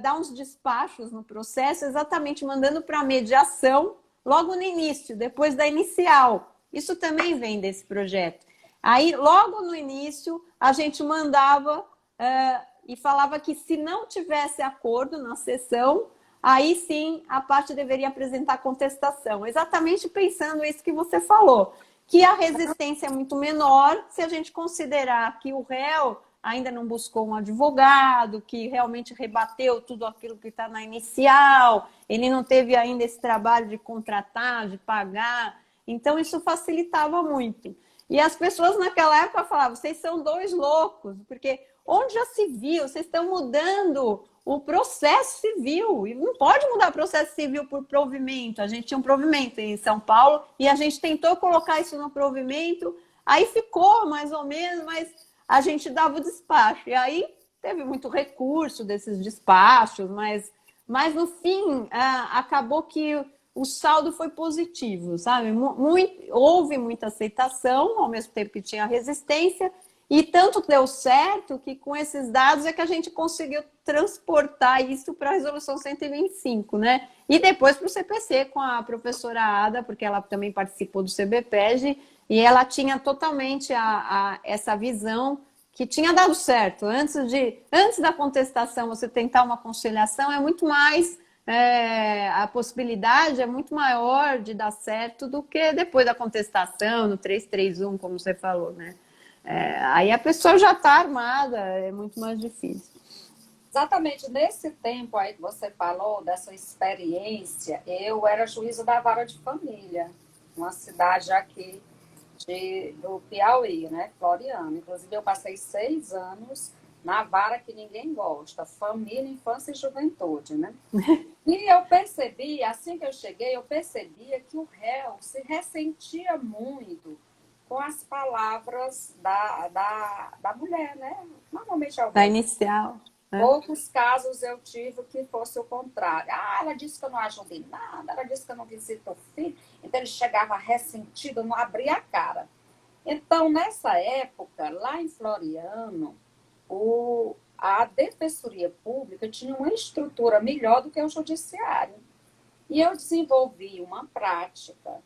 dar uns despachos no processo, exatamente mandando para a mediação logo no início, depois da inicial. Isso também vem desse projeto. Aí, logo no início, a gente mandava e falava que se não tivesse acordo na sessão, aí sim a parte deveria apresentar contestação. Exatamente pensando isso que você falou, que a resistência é muito menor se a gente considerar que o réu ainda não buscou um advogado, que realmente rebateu tudo aquilo que está na inicial, ele não teve ainda esse trabalho de contratar, de pagar. Então, isso facilitava muito. E as pessoas naquela época falavam, vocês são dois loucos, porque onde já se viu, vocês estão mudando o processo civil, e não pode mudar o processo civil por provimento. A gente tinha um provimento em São Paulo e a gente tentou colocar isso no provimento, aí ficou mais ou menos, mas a gente dava o despacho. E aí teve muito recurso desses despachos, mas no fim acabou que o saldo foi positivo, sabe? Houve muita aceitação, ao mesmo tempo que tinha resistência, e tanto deu certo que com esses dados é que a gente conseguiu transportar isso para a resolução 125, né? E depois para o CPC com a professora Ada, porque ela também participou do CBPEG, e ela tinha totalmente essa visão que tinha dado certo. Antes da contestação, você tentar uma conciliação é muito mais... a possibilidade é muito maior de dar certo do que depois da contestação, no 331, como você falou, né? Aí a pessoa já está armada, é muito mais difícil. Exatamente nesse tempo aí que você falou, dessa experiência, eu era juíza da vara de família, uma cidade aqui do Piauí, né, Floriano. Inclusive, eu passei 6 anos na vara que ninguém gosta, família, infância e juventude, né? E eu percebi, assim que eu cheguei, eu percebia que o réu se ressentia muito com as palavras da mulher, né? Normalmente é o Da réu. inicial, né? Poucos casos eu tive que fosse o contrário. Ah, ela disse que eu não ajudei nada, ela disse que eu não visito o filho. Então ele chegava ressentido, não abria a cara. Então, nessa época, lá em Floriano, a Defensoria Pública tinha uma estrutura melhor do que o Judiciário. E eu desenvolvi uma prática,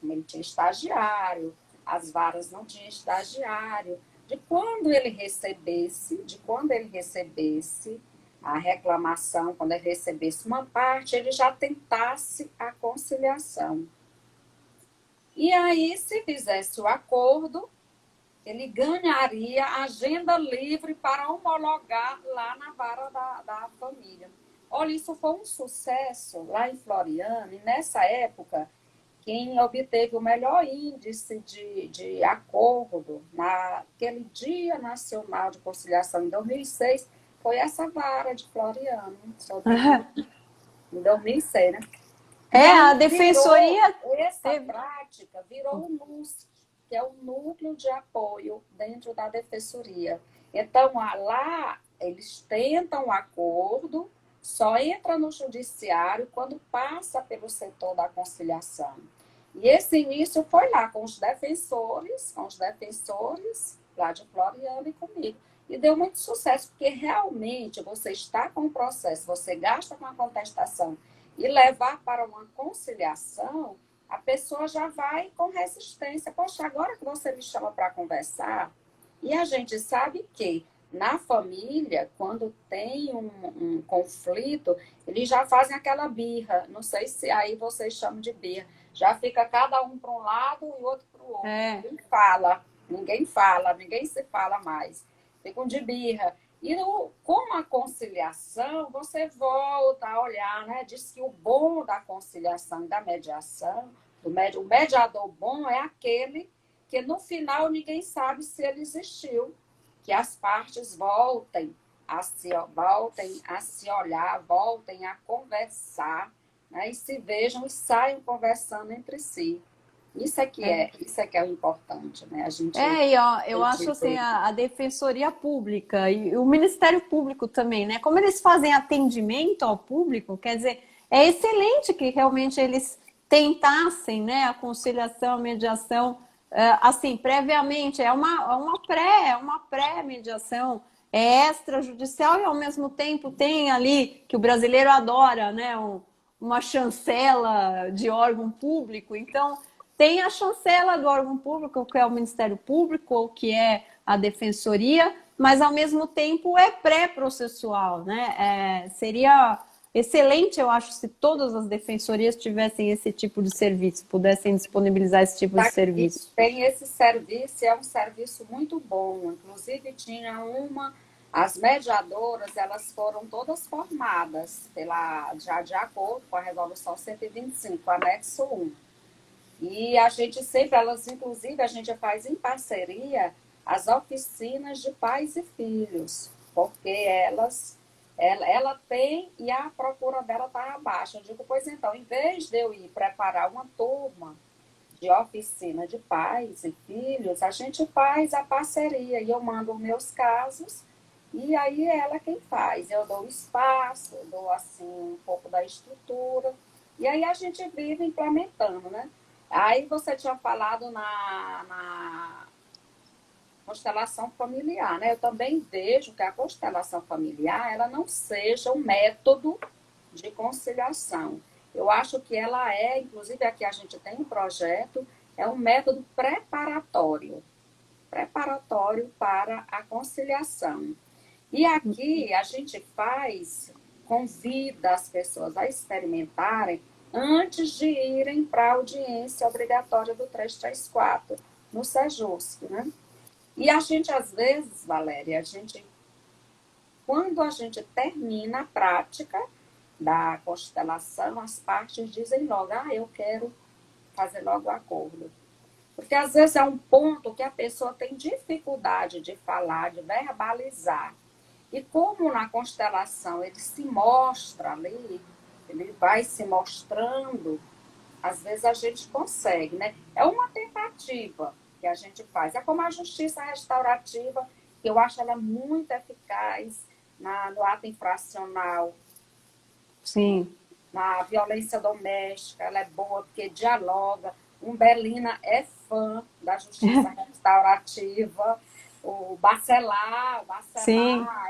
como ele tinha estagiário, as varas não tinham estagiário, de quando ele recebesse a reclamação, quando ele recebesse uma parte, ele já tentasse a conciliação. E aí, se fizesse o acordo, ele ganharia agenda livre para homologar lá na vara da família. Olha, isso foi um sucesso lá em Floriano, e nessa época, quem obteve o melhor índice de acordo naquele Dia Nacional de Conciliação em 2006 foi essa vara de Floriano, em 2006, né? E A aí defensoria essa teve. prática virou o NUSC, que é o Núcleo de Apoio dentro da Defensoria. Então, lá eles tentam um acordo, só entra no judiciário quando passa pelo setor da conciliação. E esse início foi lá com os defensores lá de Floriano e comigo. E deu muito sucesso, porque realmente você está com o processo, você gasta com a contestação e levar para uma conciliação, a pessoa já vai com resistência. Poxa, agora que você me chama para conversar, e a gente sabe que na família, quando tem um conflito, eles já fazem aquela birra. Não sei se aí vocês chamam de birra. Já fica cada um para um lado e o outro para o outro. Ninguém se fala mais. Ficam de birra. E com a conciliação, você volta a olhar, né? Diz que o bom da conciliação e da mediação, o mediador bom é aquele que no final ninguém sabe se ele existiu, que as partes voltem a se olhar, voltem a conversar, né? E se vejam e saiam conversando entre si. Isso é que é o importante, né? E ó, eu acho assim, a Defensoria Pública e o Ministério Público também, né? Como eles fazem atendimento ao público, quer dizer, é excelente que realmente eles tentassem, né, a conciliação, a mediação, assim, previamente, é uma pré-mediação, é extrajudicial e ao mesmo tempo tem ali, que o brasileiro adora, né, uma chancela de órgão público, então tem a chancela do órgão público, que é o Ministério Público, ou que é a Defensoria, mas ao mesmo tempo é pré-processual, né? Seria excelente, eu acho, se todas as defensorias tivessem esse tipo de serviço, pudessem disponibilizar esse tipo de serviço. Tem esse serviço, é um serviço muito bom. Inclusive, as mediadoras, elas foram todas formadas já de acordo com a Resolução 125, anexo 1. E a gente sempre, inclusive, a gente faz em parceria as oficinas de pais e filhos, porque ela tem e a procura dela está abaixo. Eu digo, pois então, em vez de eu ir preparar uma turma de oficina de pais e filhos, a gente faz a parceria e eu mando os meus casos e aí ela quem faz. Eu dou o espaço, dou assim um pouco da estrutura e aí a gente vive implementando, né? Aí você tinha falado na constelação familiar, né? Eu também vejo que a constelação familiar, ela não seja um método de conciliação. Eu acho que ela inclusive aqui a gente tem um projeto, é um método preparatório para a conciliação. E aqui a gente convida as pessoas a experimentarem antes de irem para a audiência obrigatória do 334, no SEJUSC, né? E a gente, às vezes, Valéria, quando a gente termina a prática da constelação, as partes dizem logo, eu quero fazer logo o acordo. Porque, às vezes, é um ponto que a pessoa tem dificuldade de falar, de verbalizar. E como na constelação ele se mostra ali, ele vai se mostrando, às vezes a gente consegue, né? É uma tentativa que a gente faz. É como a justiça restaurativa, que eu acho ela muito eficaz no ato infracional, Sim. na violência doméstica, ela é boa porque dialoga. Umbelina é fã da justiça restaurativa. O Sim. Bacelar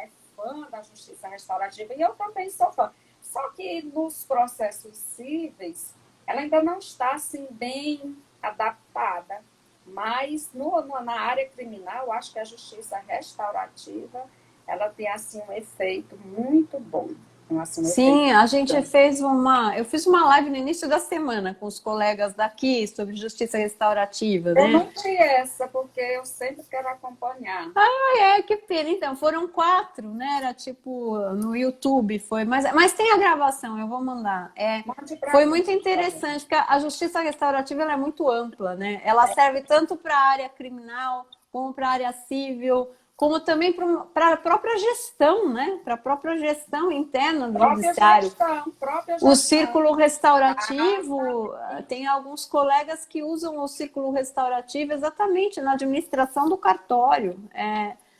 é fã da justiça restaurativa e eu também sou fã. Só que nos processos cíveis, ela ainda não está assim bem adaptada. Mas na área criminal, eu acho que a justiça restaurativa ela tem assim um efeito muito bom. Assim, um efeito Sim, a gente fez uma. Eu fiz uma live no início da semana com os colegas daqui sobre justiça restaurativa, eu né? não vi essa, porque eu sempre quero acompanhar. Que pena. Então, foram 4, né? Era tipo no YouTube, foi. Mas tem a gravação, eu vou mandar. Mande para Foi mim, muito por favor. interessante, porque a justiça restaurativa ela é muito ampla, né? Ela serve tanto para a área criminal, como para a área civil, como também para a própria gestão, né? Para a própria gestão interna do judiciário. Própria O gestão. círculo Casa, restaurativo, tem alguns colegas que usam o círculo restaurativo exatamente na administração do cartório.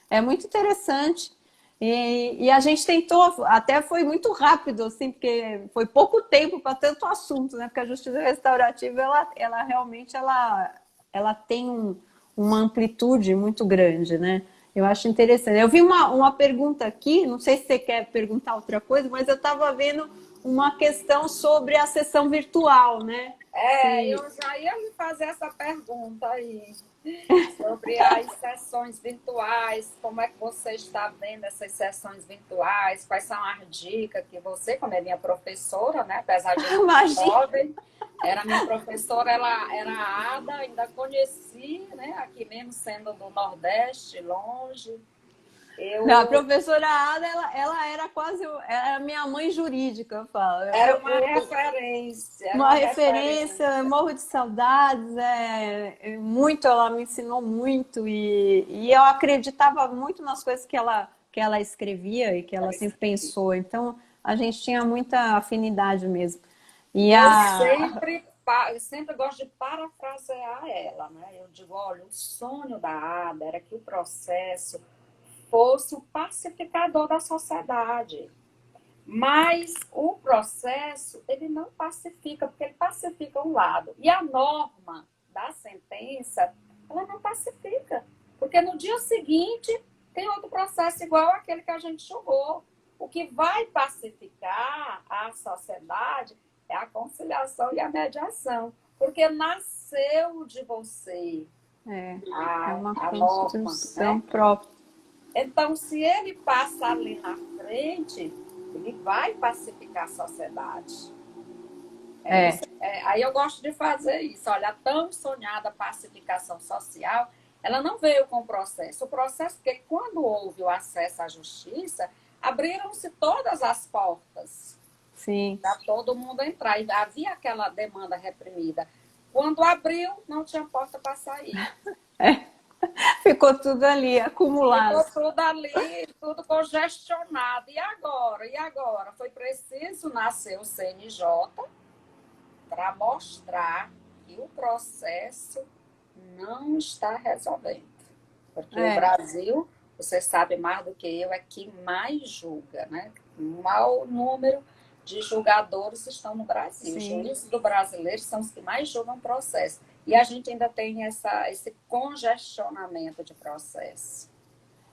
É muito interessante. E a gente tentou, até foi muito rápido, assim, porque foi pouco tempo para tanto assunto, né? Porque a justiça restaurativa, ela realmente ela tem uma amplitude muito grande, né? Eu acho interessante. Eu vi uma pergunta aqui, não sei se você quer perguntar outra coisa, mas eu estava vendo uma questão sobre a sessão virtual, né? Eu Se... já ia lhe fazer essa pergunta aí, sobre as sessões virtuais, como é que você está vendo essas sessões virtuais, quais são as dicas que você, como é minha professora, né, apesar de muito Imagina. jovem, era minha professora, ela era a Ada, ainda conheci, né, aqui mesmo sendo do Nordeste, longe. Não, a Eu professora Ada, ela era quase era a minha mãe jurídica, eu falo. era uma referência, era Uma uma referência, eu referência. morro de saudades, muito, ela me ensinou muito e eu acreditava muito nas coisas que ela escrevia e que ela sempre pensou, então a gente tinha muita afinidade mesmo. E Eu a... sempre, eu sempre gosto de parafrasear ela, né? Eu digo, olha, o sonho da Ada era que o processo fosse o pacificador da sociedade. Mas o processo, ele não pacifica, porque ele pacifica um lado. E a norma da sentença, ela não pacifica. Porque no dia seguinte tem outro processo igual àquele que a gente julgou. O que vai pacificar a sociedade é a conciliação e a mediação. Porque nasceu de você é, é uma a norma, construção né? própria. Então, se ele passa ali na frente, ele vai pacificar a sociedade. É, Aí eu gosto de fazer isso. Olha, a tão sonhada pacificação social, ela não veio com o processo. O processo, porque quando houve o acesso à justiça, abriram-se todas as portas sim. para todo mundo entrar. E havia aquela demanda reprimida. Quando abriu, não tinha porta para sair. Ficou tudo ali Ficou acumulado. tudo ali, tudo congestionado. E agora? E agora? Foi preciso nascer o CNJ para mostrar que o processo não está resolvendo. Porque o É, Brasil, você sabe mais do que eu, é que mais julga, né? Um mau número de julgadores estão no Brasil. Os sim. juízes do brasileiro são os que mais julgam processo. E a gente ainda tem esse congestionamento de processo.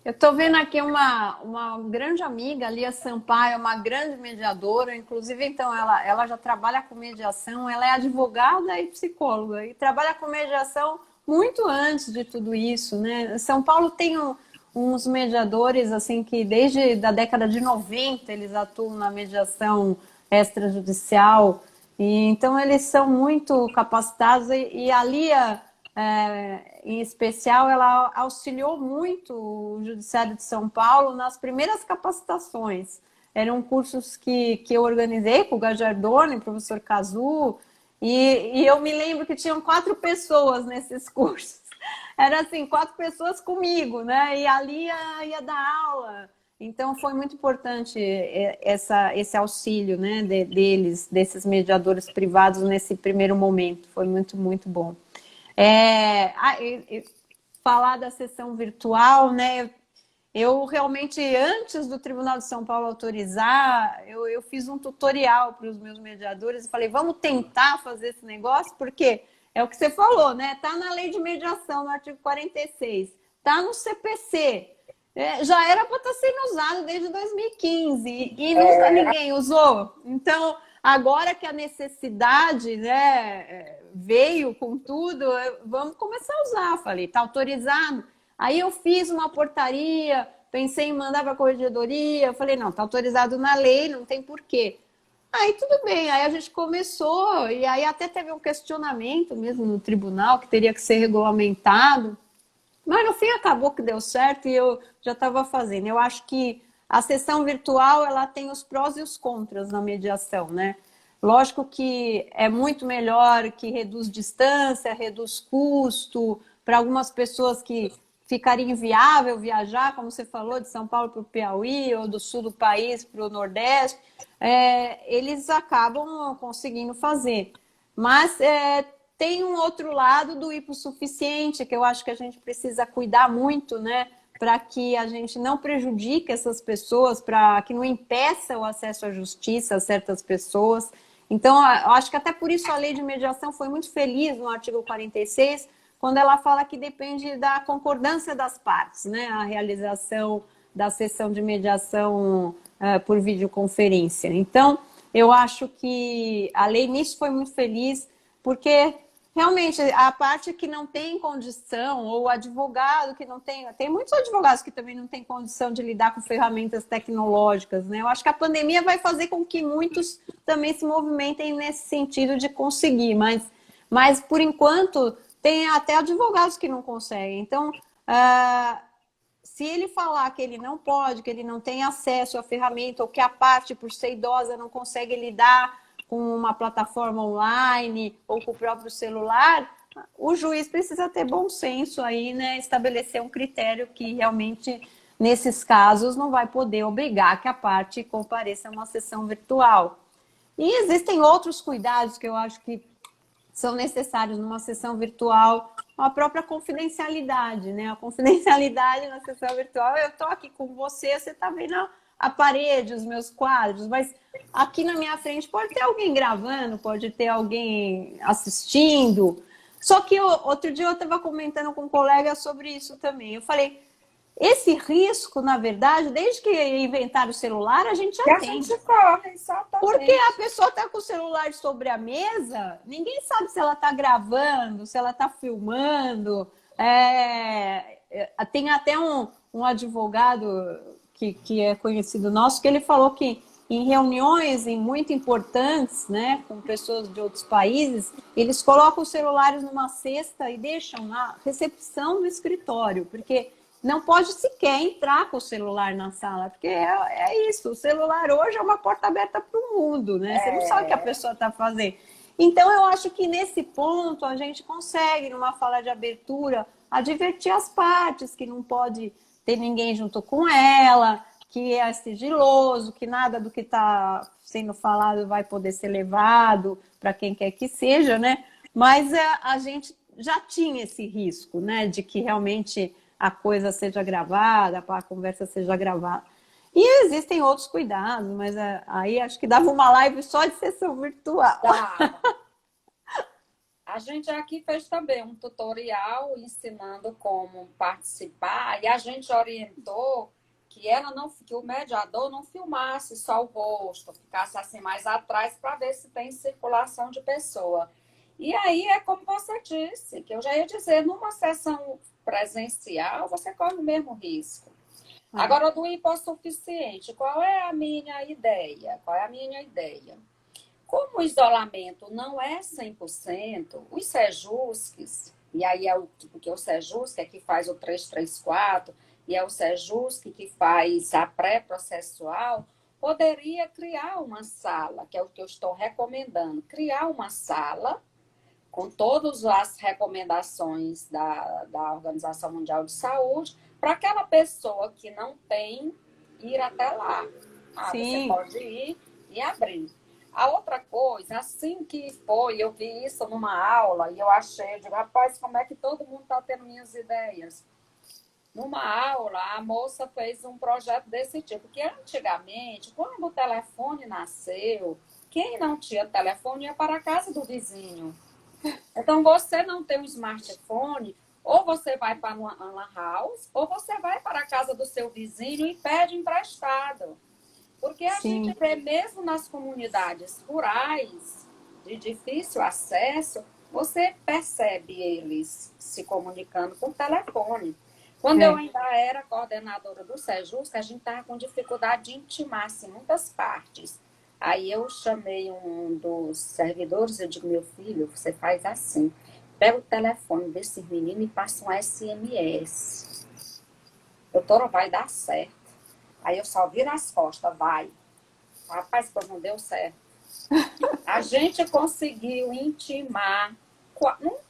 Eu estou vendo aqui uma grande amiga, Lia Sampaio, uma grande mediadora, inclusive, então, ela já trabalha com mediação, ela é advogada e psicóloga, e trabalha com mediação muito antes de tudo isso, né? São Paulo tem uns mediadores, assim, que desde a década de 90 eles atuam na mediação extrajudicial, e então eles são muito capacitados, e a Lia em especial, ela auxiliou muito o Judiciário de São Paulo nas primeiras capacitações. Eram cursos que eu organizei com o Gajardoni, o professor Cazu, e eu me lembro que tinham 4 pessoas nesses cursos. Era assim, 4 pessoas comigo, né? E ali ia dar aula. Então, foi muito importante esse auxílio, né, desses mediadores privados nesse primeiro momento. Foi muito, muito bom. Falar da sessão virtual, né? Eu realmente, antes do Tribunal de São Paulo autorizar, eu fiz um tutorial para os meus mediadores e falei, vamos tentar fazer esse negócio, porque é o que você falou, né? Está na lei de mediação, no artigo 46, está no CPC, já era para estar sendo usado desde 2015 e nunca ninguém usou. Então, agora que a necessidade, né, veio com tudo, vamos começar a usar. Falei, está autorizado. Aí eu fiz uma portaria, pensei em mandar para a corregedoria, falei, não, está autorizado na lei, não tem porquê. Aí tudo bem, aí a gente começou, e aí até teve um questionamento mesmo no tribunal, que teria que ser regulamentado, mas no fim acabou que deu certo e eu já estava fazendo. Eu acho que a sessão virtual, ela tem os prós e os contras na mediação, né? Lógico que é muito melhor, que reduz distância, reduz custo, para algumas pessoas que ficaria inviável viajar, como você falou, de São Paulo para o Piauí ou do sul do país para o Nordeste, eles acabam conseguindo fazer. Mas tem um outro lado do hipossuficiente, que eu acho que a gente precisa cuidar muito, né? Para que a gente não prejudique essas pessoas, para que não impeça o acesso à justiça a certas pessoas. Então, eu acho que até por isso a lei de mediação foi muito feliz no artigo 46, quando ela fala que depende da concordância das partes, né? A realização da sessão de mediação por videoconferência. Então, eu acho que a lei nisso foi muito feliz, porque realmente a parte que não tem condição, ou o advogado que não tem muitos advogados que também não têm condição de lidar com ferramentas tecnológicas, né? Eu acho que a pandemia vai fazer com que muitos também se movimentem nesse sentido de conseguir, mas por enquanto tem até advogados que não conseguem. Então, se ele falar que ele não pode, que ele não tem acesso à ferramenta, ou que a parte, por ser idosa, não consegue lidar com uma plataforma online ou com o próprio celular, o juiz precisa ter bom senso aí, né? Estabelecer um critério que realmente, nesses casos, não vai poder obrigar que a parte compareça a uma sessão virtual. E existem outros cuidados que eu acho que são necessários numa sessão virtual, a própria confidencialidade, né? A confidencialidade na sessão virtual, eu estou aqui com você, você está vendo a parede, os meus quadros, mas aqui na minha frente pode ter alguém gravando, pode ter alguém assistindo. Só que outro dia eu estava comentando com um colega sobre isso também. Eu falei, esse risco, na verdade, desde que inventaram o celular, a gente já tem. A gente corre, exatamente. Porque a pessoa está com o celular sobre a mesa, ninguém sabe se ela está gravando, se ela está filmando. Tem até um advogado que é conhecido nosso, que ele falou que em reuniões muito importantes, né, com pessoas de outros países, eles colocam os celulares numa cesta e deixam na recepção do escritório, porque não pode sequer entrar com o celular na sala, porque é isso, o celular hoje é uma porta aberta para o mundo, né? Você não sabe o que a pessoa está fazendo. Então, eu acho que nesse ponto a gente consegue, numa fala de abertura, advertir as partes, que não pode ter ninguém junto com ela, que é sigiloso, que nada do que está sendo falado vai poder ser levado para quem quer que seja, né? Mas a gente já tinha esse risco, né? De que realmente a coisa seja gravada, a conversa seja gravada. E existem outros cuidados, mas aí acho que dava uma live só de sessão virtual. A gente aqui fez também um tutorial ensinando como participar, e a gente orientou que que o mediador não filmasse só o rosto, ficasse assim mais atrás para ver se tem circulação de pessoa. E aí é como você disse, que eu já ia dizer, numa sessão presencial, você corre o mesmo risco. Agora, do hipossuficiente, qual é a minha ideia? Qual é a minha ideia? Como o isolamento não é 100%, os SEJUSCs, e aí porque o SEJUSC é que faz o 334, e é o SEJUSC que faz a pré-processual, poderia criar uma sala, que é o que eu estou recomendando, criar uma sala com todas as recomendações da Organização Mundial de Saúde, para aquela pessoa que não tem ir até lá. Você Sim. pode ir e abrir. A outra coisa, assim que foi, eu vi isso numa aula e eu achei, eu digo, rapaz, como é que todo mundo está tendo minhas ideias? Numa aula, a moça fez um projeto desse tipo, porque antigamente, quando o telefone nasceu, quem não tinha telefone ia para a casa do vizinho. Então, você não tem um smartphone, ou você vai para uma lan house, ou você vai para a casa do seu vizinho e pede emprestado. Porque a gente Sim. vê mesmo nas comunidades rurais, de difícil acesso, você percebe eles se comunicando por telefone. Quando eu É. ainda era coordenadora do Sejus, que a gente estava com dificuldade de intimar-se em muitas partes. Aí eu chamei um dos servidores, eu digo, meu filho, você faz assim, pega o telefone desse menino e passa um SMS. Doutora, vai dar certo. Aí eu só viro as costas, vai. Rapaz, pois não deu certo. A gente conseguiu intimar.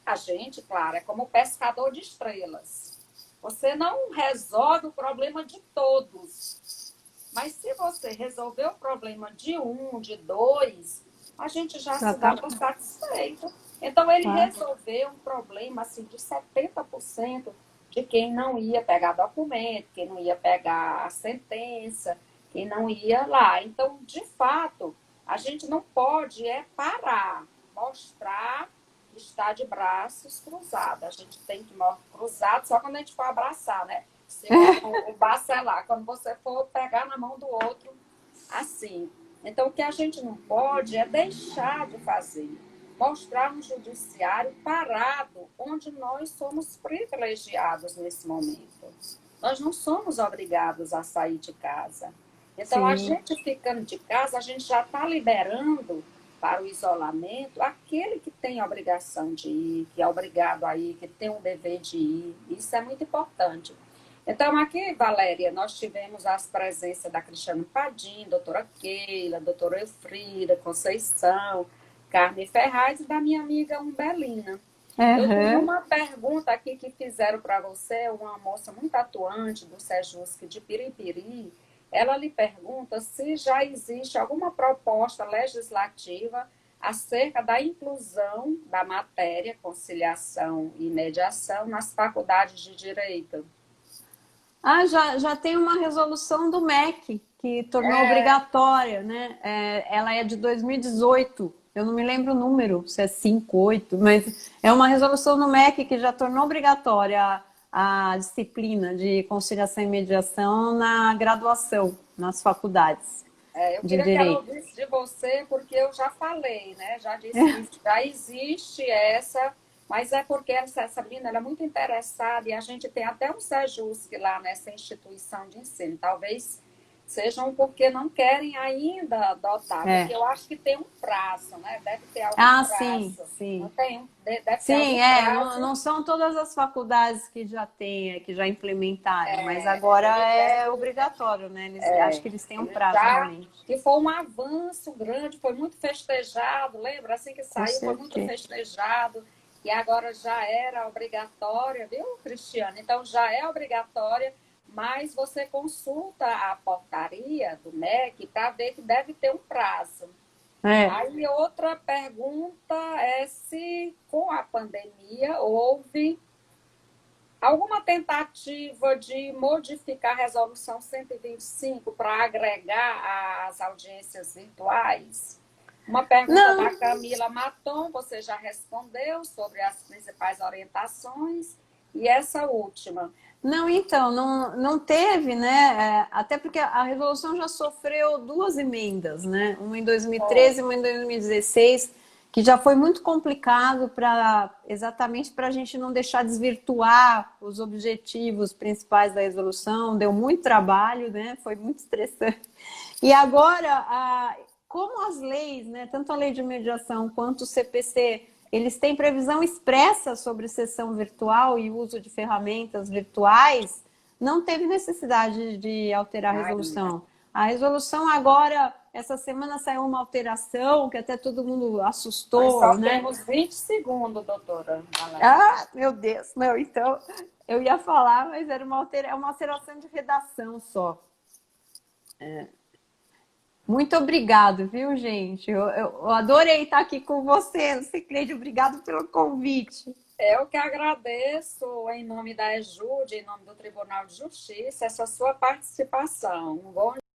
A gente, claro, é como pescador de estrelas. Você não resolve o problema de todos. Mas se você resolver o problema de um, de dois, a gente já Já se dá tá. por satisfeito. Então, ele Claro. resolveu um problema assim, de 70% de quem não ia pegar documento, quem não ia pegar a sentença, quem não ia lá. Então, de fato, a gente não pode parar, mostrar que está de braços cruzados. A gente tem que mostrar cruzado só quando a gente for abraçar, né? Segundo o Bacelar, quando você for pegar na mão do outro, assim. Então, o que a gente não pode é deixar de fazer. Mostrar um judiciário parado, onde nós somos privilegiados nesse momento. Nós não somos obrigados a sair de casa. Então, a Sim. gente ficando de casa, a gente já está liberando para o isolamento aquele que tem a obrigação de ir, que é obrigado a ir, que tem um dever de ir. Isso é muito importante. Então, aqui, Valéria, nós tivemos as presenças da Cristiane Padim, doutora Keila, doutora Elfrida, Conceição, Carmen Ferraz e da minha amiga Umbelina. Eu tenho Uhum. uma pergunta aqui que fizeram para você, uma moça muito atuante do Sejusc de Piripiri. Ela lhe pergunta se já existe alguma proposta legislativa acerca da inclusão da matéria conciliação e mediação nas faculdades de direito. Já tem uma resolução do MEC que tornou É, obrigatória, né? Ela é de 2018. Eu não me lembro o número, se é 5, 8, mas é uma resolução do MEC que já tornou obrigatória a disciplina de conciliação e mediação na graduação, nas faculdades eu de queria que ela direito. ouvisse de você, porque eu já falei, né? Já disse que já existe essa, mas é porque essa menina ela é muito interessada e a gente tem até um Sejusc lá nessa instituição de ensino. Talvez sejam porque não querem ainda adotar, porque É. eu acho que tem um prazo, né? Deve ter algum Ah, sim, prazo. Não sim. tem, deve ter algum Sim, não, prazo. não são todas as faculdades que já têm, que já implementaram, mas agora Ele é deve obrigatório, né? Acho que eles têm um Ele prazo já realmente. que foi um avanço grande, foi muito festejado, lembra? Assim que Com saiu, foi muito certeza. festejado, e agora já era obrigatória, viu, Cristiano? Então já é obrigatória, mas você consulta a portaria do MEC para ver que deve ter um prazo. É. Aí outra pergunta é se com a pandemia houve alguma tentativa de modificar a resolução 125 para agregar as audiências virtuais? Uma pergunta Não, da Camila Maton, você já respondeu sobre as principais orientações. E essa última. não, então, não teve, né? Até porque a resolução já sofreu duas emendas, né? Uma em 2013 e uma em 2016, que já foi muito complicado para exatamente para a gente não deixar desvirtuar os objetivos principais da resolução. Deu muito trabalho, né? Foi muito estressante. E agora, como as leis, né? Tanto a lei de mediação quanto o CPC eles têm previsão expressa sobre sessão virtual e uso de ferramentas virtuais, não teve necessidade de alterar a Ainda. resolução. A resolução agora, essa semana saiu uma alteração que até todo mundo Nós assustou, só né? temos 20 segundos, doutora Valéria. Ah, meu Deus, não, então eu ia falar, mas era uma alteração de redação só. Muito obrigado, viu, gente? Eu adorei estar aqui com você, Cicleide. Obrigado pelo convite. Eu que agradeço, em nome da EJUDE, em nome do Tribunal de Justiça, essa sua participação. Um bom